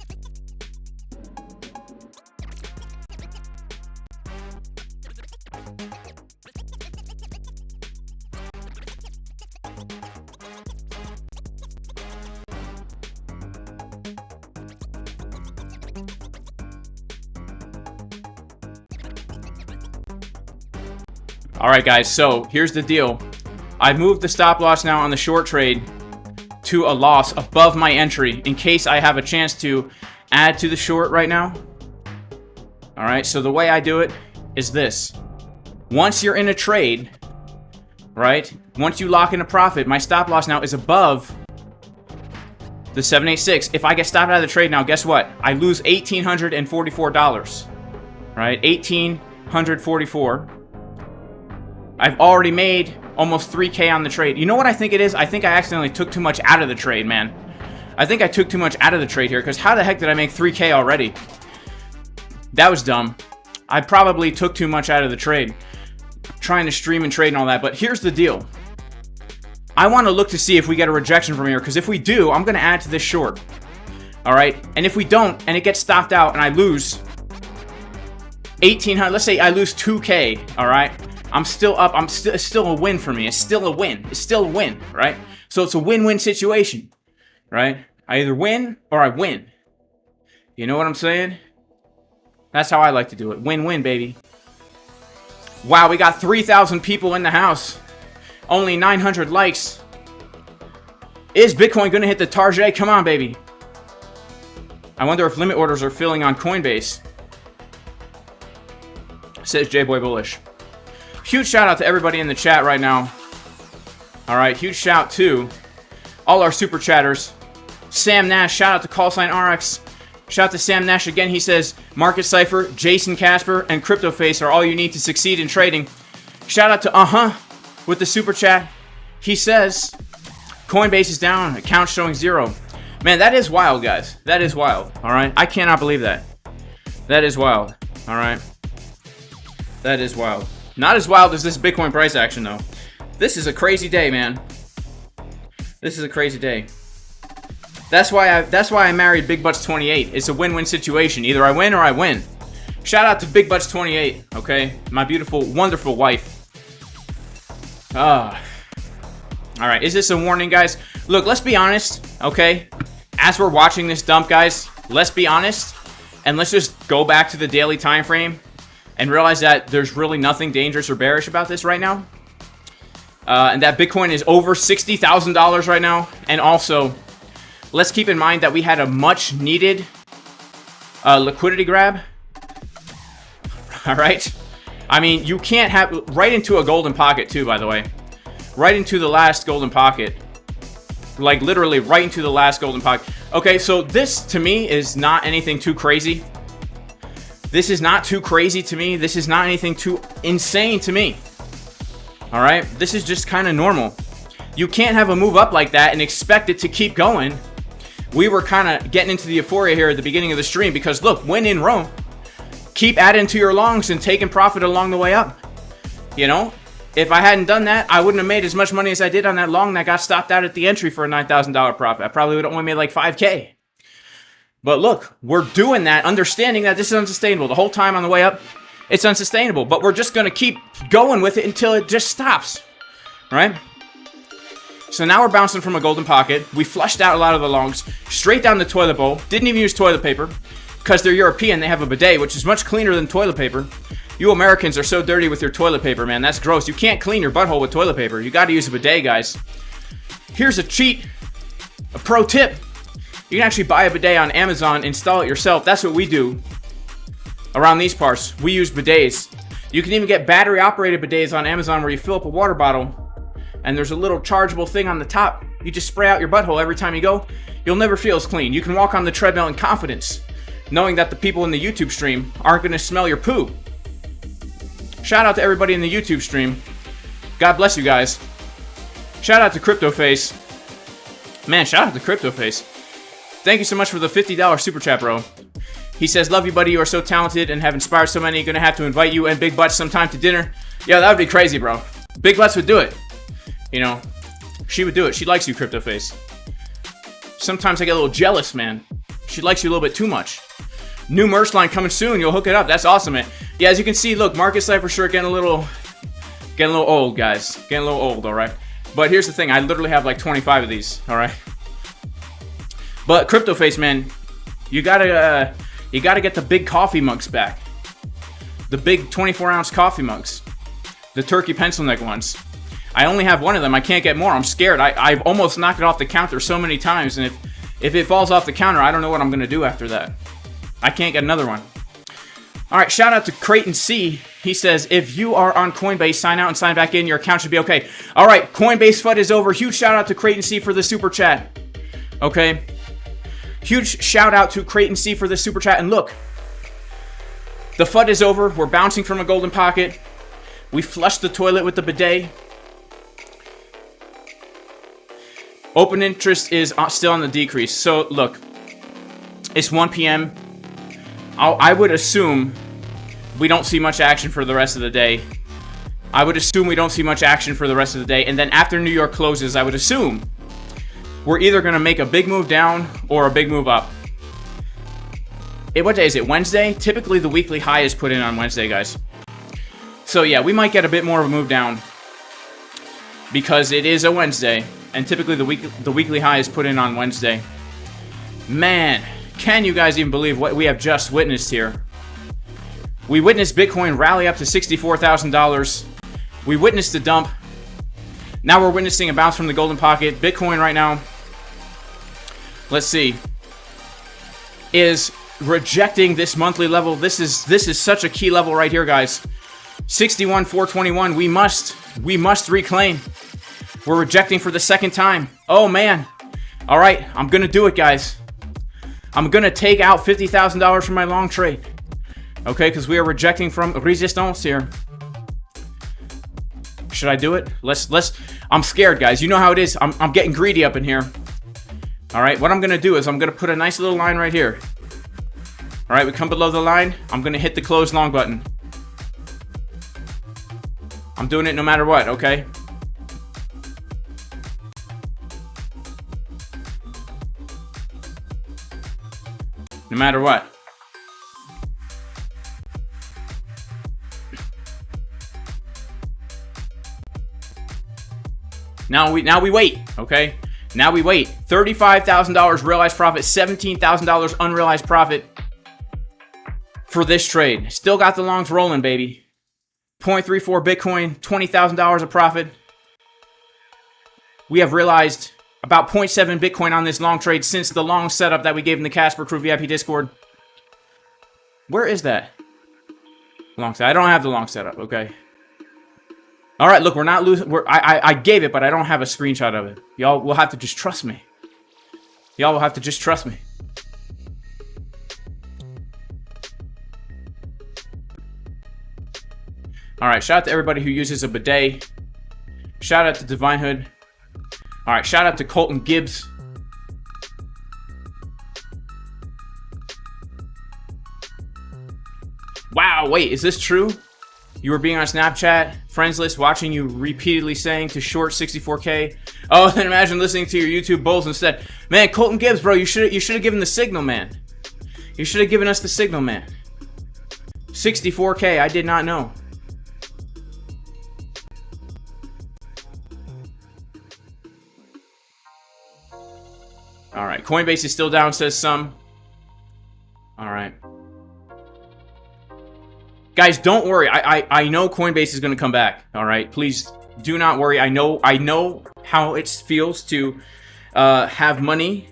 All right, guys, so here's the deal. I've moved the stop loss now on the short trade to a loss above my entry in case I have a chance to add to the short right now. All right, so the way I do it is this. Once you're in a trade, right, once you lock in a profit, my stop loss now is above the 786. If I get stopped out of the trade now, guess what? I lose $1,844, right? $1,844. I've already made almost 3K on the trade. You know what I think it is? I think I accidentally took too much out of the trade, man. I think I took too much out of the trade here, because how the heck did I make 3K already? That was dumb. I probably took too much out of the trade, trying to stream and trade and all that. But here's the deal. I want to look to see if we get a rejection from here, because if we do, I'm going to add to this short. All right? And if we don't, and it gets stopped out, and I lose 1,800, let's say I lose 2K, all right? I'm still up. It's still a win for me. It's still a win. It's still a win, right? So it's a win-win situation, right? I either win or I win. You know what I'm saying? That's how I like to do it. Win-win, baby. Wow, we got 3,000 people in the house. Only 900 likes. Is Bitcoin going to hit the target? Come on, baby. I wonder if limit orders are filling on Coinbase. Says J-Boy Bullish. Huge shout out to everybody in the chat right now. All right, huge shout to all our super chatters. Sam Nash, shout out to callsign RX. Shout out to Sam Nash again. He says, Market Cipher, Jason Casper, and CryptoFace are all you need to succeed in trading. Shout out to with the super chat. He says, Coinbase is down, account showing 0. Man, that is wild, guys. That is wild. All right, I cannot believe that. That is wild. All right, that is wild. Not as wild as this Bitcoin price action, though. This is a crazy day, man. This is a crazy day. That's why I married Big Butts 28. It's a win-win situation. Either I win or I win. Shout out to Big Butts 28, okay? My beautiful, wonderful wife. All right, is this a warning, guys? Look, let's be honest, okay? As we're watching this dump, guys, let's be honest, and let's just go back to the daily time frame and realize that there's really nothing dangerous or bearish about this right now. And that Bitcoin is over $60,000 right now. And also, let's keep in mind that we had a much needed liquidity grab. All right. I mean, you can't have right into a golden pocket too, by the way. Right into the last golden pocket. Like literally right into the last golden pocket. Okay, so this to me is not anything too crazy. This is not too crazy to me. This is not anything too insane to me. All right, this is just kind of normal. You can't have a move up like that and expect it to keep going. We were kind of getting into the euphoria here at the beginning of the stream because look, when in Rome, keep adding to your longs and taking profit along the way up. You know, if I hadn't done that, I wouldn't have made as much money as I did on that long that got stopped out at the entry for a $9,000 profit. I probably would have only made like 5K. But look, we're doing that, understanding that this is unsustainable. The whole time on the way up, it's unsustainable. But we're just going to keep going with it until it just stops. Right? So now we're bouncing from a golden pocket. We flushed out a lot of the longs, straight down the toilet bowl. Didn't even use toilet paper because they're European. They have a bidet, which is much cleaner than toilet paper. You Americans are so dirty with your toilet paper, man. That's gross. You can't clean your butthole with toilet paper. You got to use a bidet, guys. Here's a cheat, a pro tip. You can actually buy a bidet on Amazon, install it yourself. That's what we do around these parts. We use bidets. You can even get battery-operated bidets on Amazon where you fill up a water bottle, and there's a little chargeable thing on the top. You just spray out your butthole every time you go. You'll never feel as clean. You can walk on the treadmill in confidence, knowing that the people in the YouTube stream aren't going to smell your poo. Shout out to everybody in the YouTube stream. God bless you guys. Shout out to CryptoFace. Man, shout out to CryptoFace. Thank you so much for the $50 super chat, bro. He says, love you, buddy. You are so talented and have inspired so many. Gonna have to invite you and Big Butts sometime to dinner. Yeah, that would be crazy, bro. Big Butts would do it. You know, she would do it. She likes you, CryptoFace. Sometimes I get a little jealous, man. She likes you a little bit too much. New merch line coming soon. You'll hook it up. That's awesome, man. Yeah, as you can see, look, Market Cipher shirt getting a little old, guys. Getting a little old, all right? But here's the thing. I literally have like 25 of these, all right? But CryptoFace, man, you gotta get the big coffee mugs back. The big 24-ounce coffee mugs. The turkey pencil neck ones. I only have one of them. I can't get more. I'm scared. I've almost knocked it off the counter so many times, and if it falls off the counter, I don't know what I'm going to do after that. I can't get another one. All right, shout out to Creighton C. He says, if you are on Coinbase, sign out and sign back in. Your account should be okay. All right, Coinbase FUD is over. Huge shout out to Creighton C for the super chat. Okay. Huge shout out to Creighton C for the super chat. And look, the FUD is over. We're bouncing from a golden pocket. We flushed the toilet with the bidet. Open interest is still on the decrease. So, look, it's 1 p.m. I would assume we don't see much action for the rest of the day. And then after New York closes, I would assume we're either going to make a big move down or a big move up. What day is it? Wednesday? Typically, the weekly high is put in on Wednesday, guys. So yeah, we might get a bit more of a move down because it is a Wednesday, and typically the weekly high is put in on Wednesday. Man, can you guys even believe what we have just witnessed here? We witnessed Bitcoin rally up to $64,000. We witnessed the dump. Now we're witnessing a bounce from the golden pocket. Bitcoin right now, let's see, is rejecting this monthly level. This is such a key level right here, guys. 61,421. We must reclaim. We're rejecting for the second time. Oh man. All right, I'm gonna do it, guys. I'm gonna take out $50,000 from my long trade. Okay, because we are rejecting from resistance here. Should I do it? Let's. I'm scared, guys. You know how it is. I'm getting greedy up in here. All right, what I'm gonna do is I'm gonna put a nice little line right here. All right, we come below the line. I'm gonna hit the close long button. I'm doing it no matter what, okay? No matter what. Now we wait, okay? Now we wait. $35,000 realized profit, $17,000 unrealized profit for this trade. Still got the longs rolling, baby. 0.34 Bitcoin, $20,000 of profit. We have realized about 0.7 Bitcoin on this long trade since the long setup that we gave in the Casper Crew VIP Discord. Where is that? Long setup. I don't have the long setup, okay? All right, look, we're not losing. I gave it, but I don't have a screenshot of it. Y'all will have to just trust me. Y'all will have to just trust me. All right, shout out to everybody who uses a bidet. Shout out to Divine Hood. All right, shout out to Colton Gibbs. Wow, wait, is this true? You were being on Snapchat, friends list, watching you repeatedly saying to short 64K. Oh, then imagine listening to your YouTube bulls instead. Man, Colton Gibbs, bro, you should have given the signal, man. You should have given us the signal, man. 64K, I did not know. All right, Coinbase is still down, says some. All right. Guys, don't worry. I know Coinbase is going to come back. All right, please do not worry. I know how it feels to have money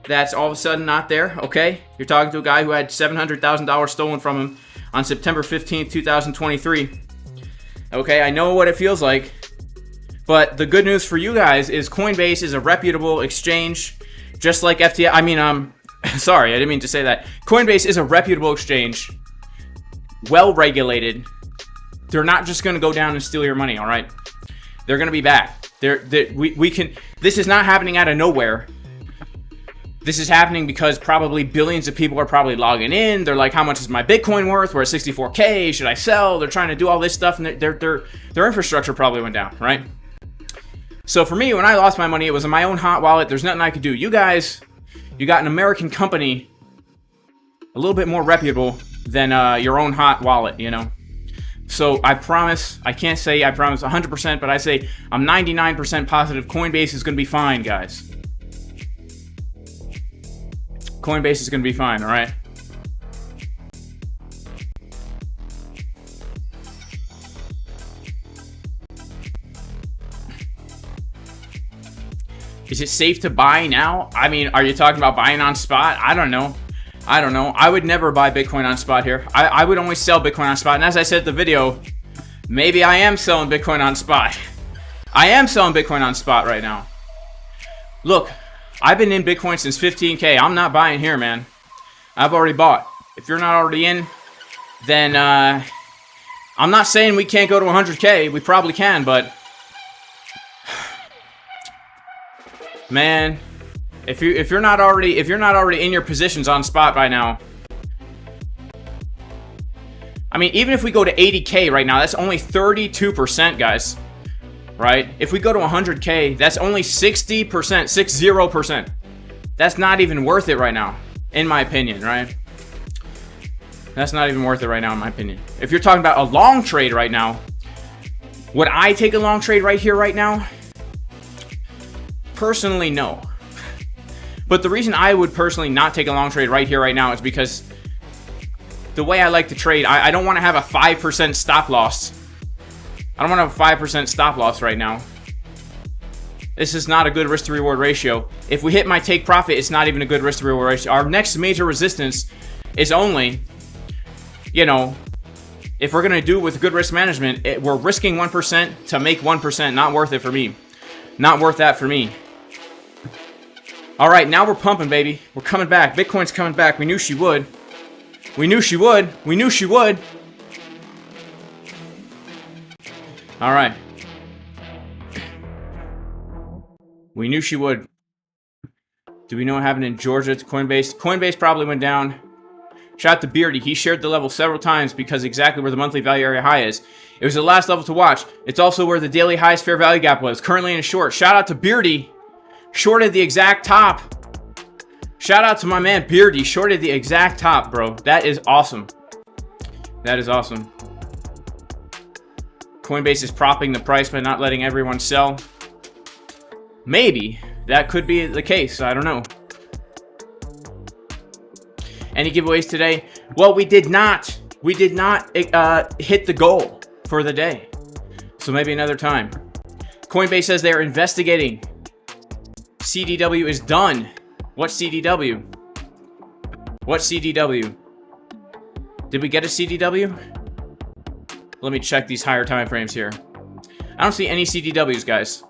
that's all of a sudden not there. Okay, you're talking to a guy who had $700,000 stolen from him on September 15th, 2023. Okay, I know what it feels like. But the good news for you guys is Coinbase is a reputable exchange, just like FTX. I mean, sorry, I didn't mean to say that. Coinbase is a reputable exchange. Well regulated. They're not just going to go down and steal your money, all right? They're going to be back. We can. This is not happening out of nowhere. This is happening because probably billions of people are probably logging in. They're like, how much is my Bitcoin worth? We're at 64K. Should I sell? They're trying to do all this stuff, and their infrastructure probably went down, right? So for me, when I lost my money, it was in my own hot wallet. There's nothing I could do. You guys, you got an American company, a little bit more reputable than your own hot wallet, you know? So I promise, I can't say I promise 100%, but I say I'm 99% positive Coinbase is going to be fine, guys. Coinbase is going to be fine, all right? Is it safe to buy now? I mean, are you talking about buying on spot? I don't know. I would never buy Bitcoin on spot here. I would only sell Bitcoin on spot. And as I said in the video, maybe I am selling Bitcoin on spot. I am selling Bitcoin on spot right now. Look, I've been in Bitcoin since 15K. I'm not buying here, man. I've already bought. If you're not already in, then I'm not saying we can't go to 100K. We probably can, but man, if you're not already in your positions on spot by now, I mean, even if we go to 80K right now, that's only 32%, guys. Right? If we go to 100K, that's only 60%, 60%. That's not even worth it right now, in my opinion, right? That's not even worth it right now, in my opinion. If you're talking about a long trade right now, would I take a long trade right here, right now? Personally, no. But the reason I would personally not take a long trade right here, right now, is because the way I like to trade, I don't want to have a 5% stop loss. I don't want to have a 5% stop loss right now. This is not a good risk to reward ratio. If we hit my take profit, it's not even a good risk to reward ratio. Our next major resistance is only, you know, if we're going to do with good risk management, we're risking 1% to make 1%. Not worth it for me. Not worth that for me. All right, now we're pumping, baby. We're coming back. Bitcoin's coming back. We knew she would. We knew she would. We knew she would. All right. We knew she would. Do we know what happened in Georgia to Coinbase? Coinbase probably went down. Shout out to Beardy. He shared the level several times because exactly where the monthly value area high is. It was the last level to watch. It's also where the daily highest fair value gap was. Currently in a short. Shout out to Beardy. Shorted the exact top. Shout out to my man Beardy. Shorted the exact top, bro. That is awesome. That is awesome. Coinbase is propping the price by not letting everyone sell. Maybe that could be the case. I don't know. Any giveaways today? Well, we did not. We did not hit the goal for the day. So maybe another time. Coinbase says they're investigating. CDW is done. What CDW? What CDW? Did we get a CDW? Let me check these higher time frames here. I don't see any CDWs, guys.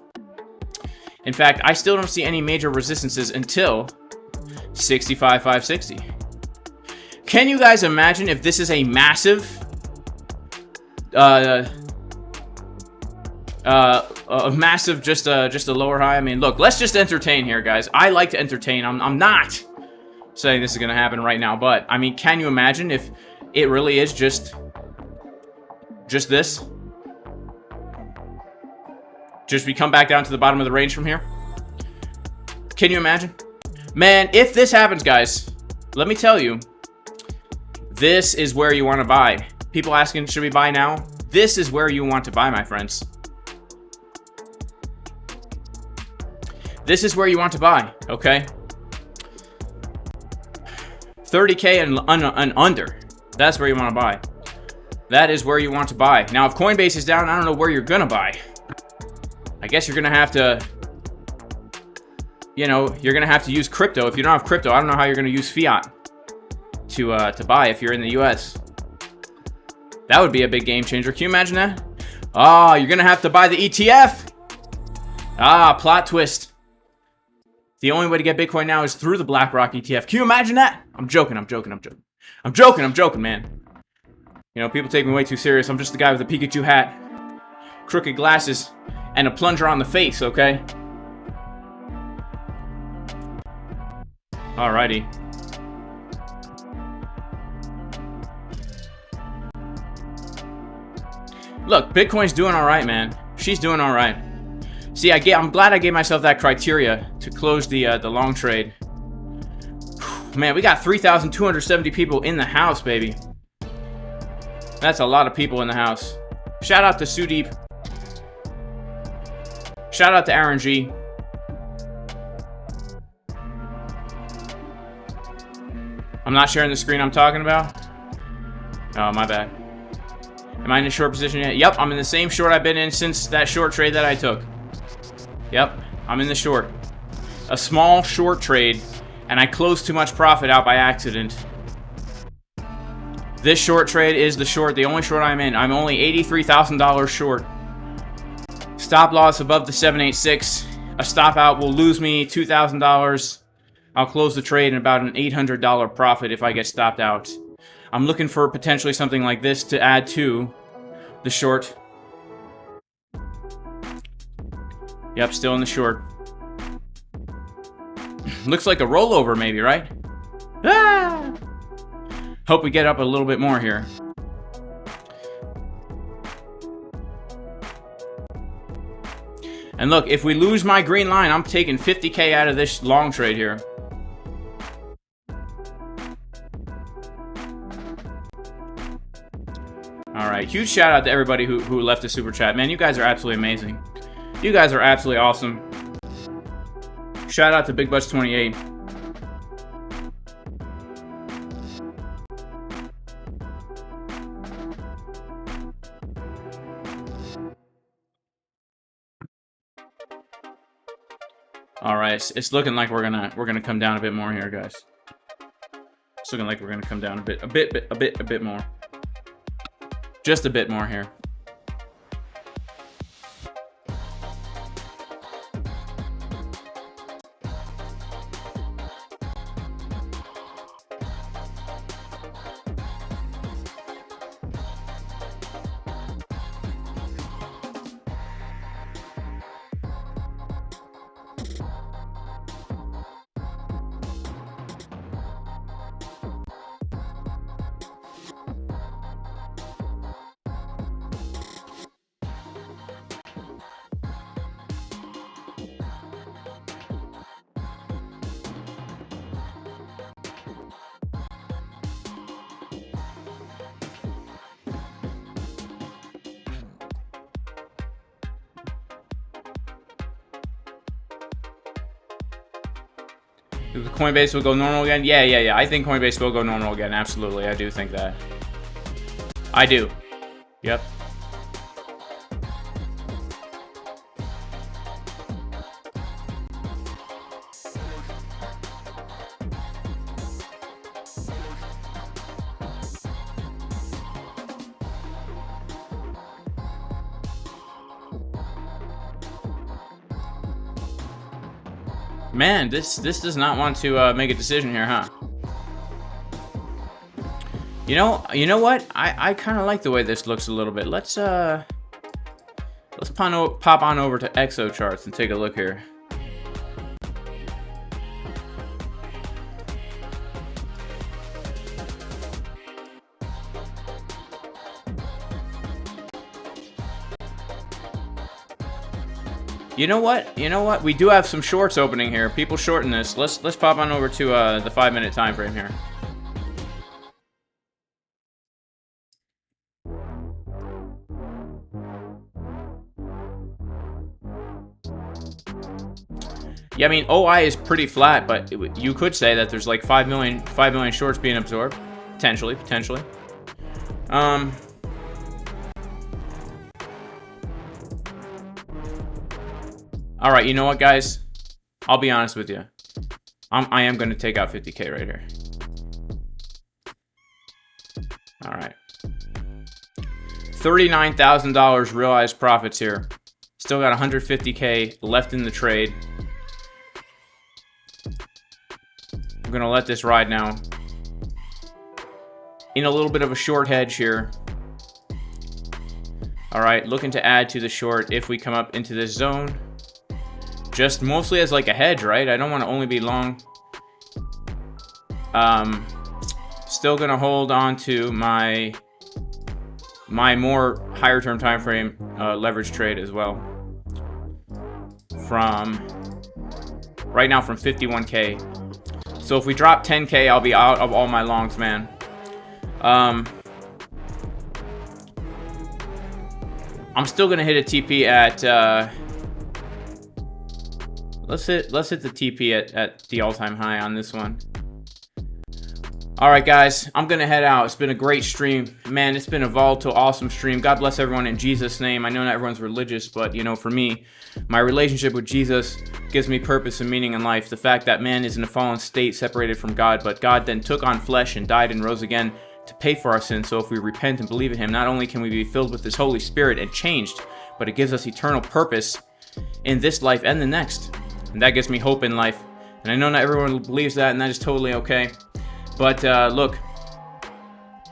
In fact, I still don't see any major resistances until 65,560. Can you guys imagine if this is a massive just a lower high? I mean, look, let's just entertain here, guys. I like to entertain. I'm not saying this is going to happen right now, but I mean, can you imagine if it really is just this? Just we come back down to the bottom of the range from here? Can you imagine? Man, if this happens, guys, let me tell you, this is where you want to buy. People asking, should we buy now? This is where you want to buy, my friends. This is where you want to buy, okay? 30K and under. That's where you want to buy. That is where you want to buy. Now, if Coinbase is down, I don't know where you're going to buy. I guess you're going to have to, you know, you're going to have to use crypto. If you don't have crypto, I don't know how you're going to use fiat to buy if you're in the US. That would be a big game changer. Can you imagine that? Oh, you're going to have to buy the ETF. Ah, plot twist. The only way to get Bitcoin now is through the BlackRock ETF. Can you imagine that? I'm joking, man. You know, people take me way too serious. I'm just the guy with a Pikachu hat, crooked glasses, and a plunger on the face, okay? Alrighty. Look, Bitcoin's doing alright, man. She's doing alright. See, I'm glad I gave myself that criteria to close the long trade. Man, we got 3,270 people in the house, baby. That's a lot of people in the house. Shout out to Sudeep. Shout out to Aaron G. I'm not sharing the screen I'm talking about. Oh, my bad. Am I in a short position yet? Yep, I'm in the same short I've been in since that short trade that I took. Yep, I'm in the short. a small short trade, and I closed too much profit out by accident. This short trade is the only short I'm in. I'm only $83,000 short. Stop loss above the 786. A stop out will lose me $2,000. I'll close the trade in about an $800 profit if I get stopped out. I'm looking for potentially something like this to add to the short. Yep, still in the short. Looks like a rollover maybe, right? Ah! Hope we get up a little bit more here. And look, if we lose my green line, I'm taking 50K out of this long trade here. Alright, huge shout out to everybody who left a super chat. Man, you guys are absolutely amazing. You guys are absolutely awesome. Shout out to BigButch28. All right, it's looking like we're gonna come down a bit more here, guys. It's looking like we're gonna come down a bit more. Just a bit more here. Coinbase will go normal again? Yeah. I think Coinbase will go normal again. Absolutely. I do think that. I do. Yep. Man, this does not want to make a decision here, huh? You know what? I kind of like the way this looks a little bit. Let's pop on over to XO charts and take a look here. You know what? We do have some shorts opening here. People shorting this. Let's pop on over to the 5-minute time frame here. Yeah, I mean OI is pretty flat, but you could say that there's like 5 million shorts being absorbed, potentially. All right, you know what, guys? I'll be honest with you. I am going to take out 50K right here. All right. $39,000 realized profits here. Still got 150K left in the trade. I'm going to let this ride now. In a little bit of a short hedge here. All right, looking to add to the short if we come up into this zone. Just mostly as like a hedge, right? I don't want to only be long. Still gonna hold on to my more higher term time frame leverage trade as well. From right now from 51K. So if we drop 10K, I'll be out of all my longs, man. I'm still gonna hit a TP at. Let's hit the TP at the all-time high on this one. Alright guys, I'm gonna head out. It's been a great stream. Man, it's been a volatile, awesome stream. God bless everyone in Jesus' name. I know not everyone's religious, but you know, for me, my relationship with Jesus gives me purpose and meaning in life. The fact that man is in a fallen state, separated from God, but God then took on flesh and died and rose again to pay for our sins. So if we repent and believe in him, not only can we be filled with his Holy Spirit and changed, but it gives us eternal purpose in this life and the next. And that gives me hope in life. And I know not everyone believes that, and that is totally okay. But look,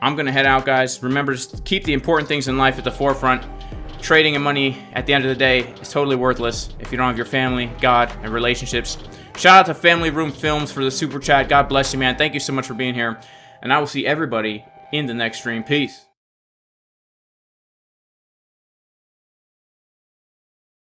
I'm going to head out, guys. Remember, just keep the important things in life at the forefront. Trading and money, at the end of the day, is totally worthless if you don't have your family, God, and relationships. Shout out to Family Room Films for the super chat. God bless you, man. Thank you so much for being here. And I will see everybody in the next stream. Peace.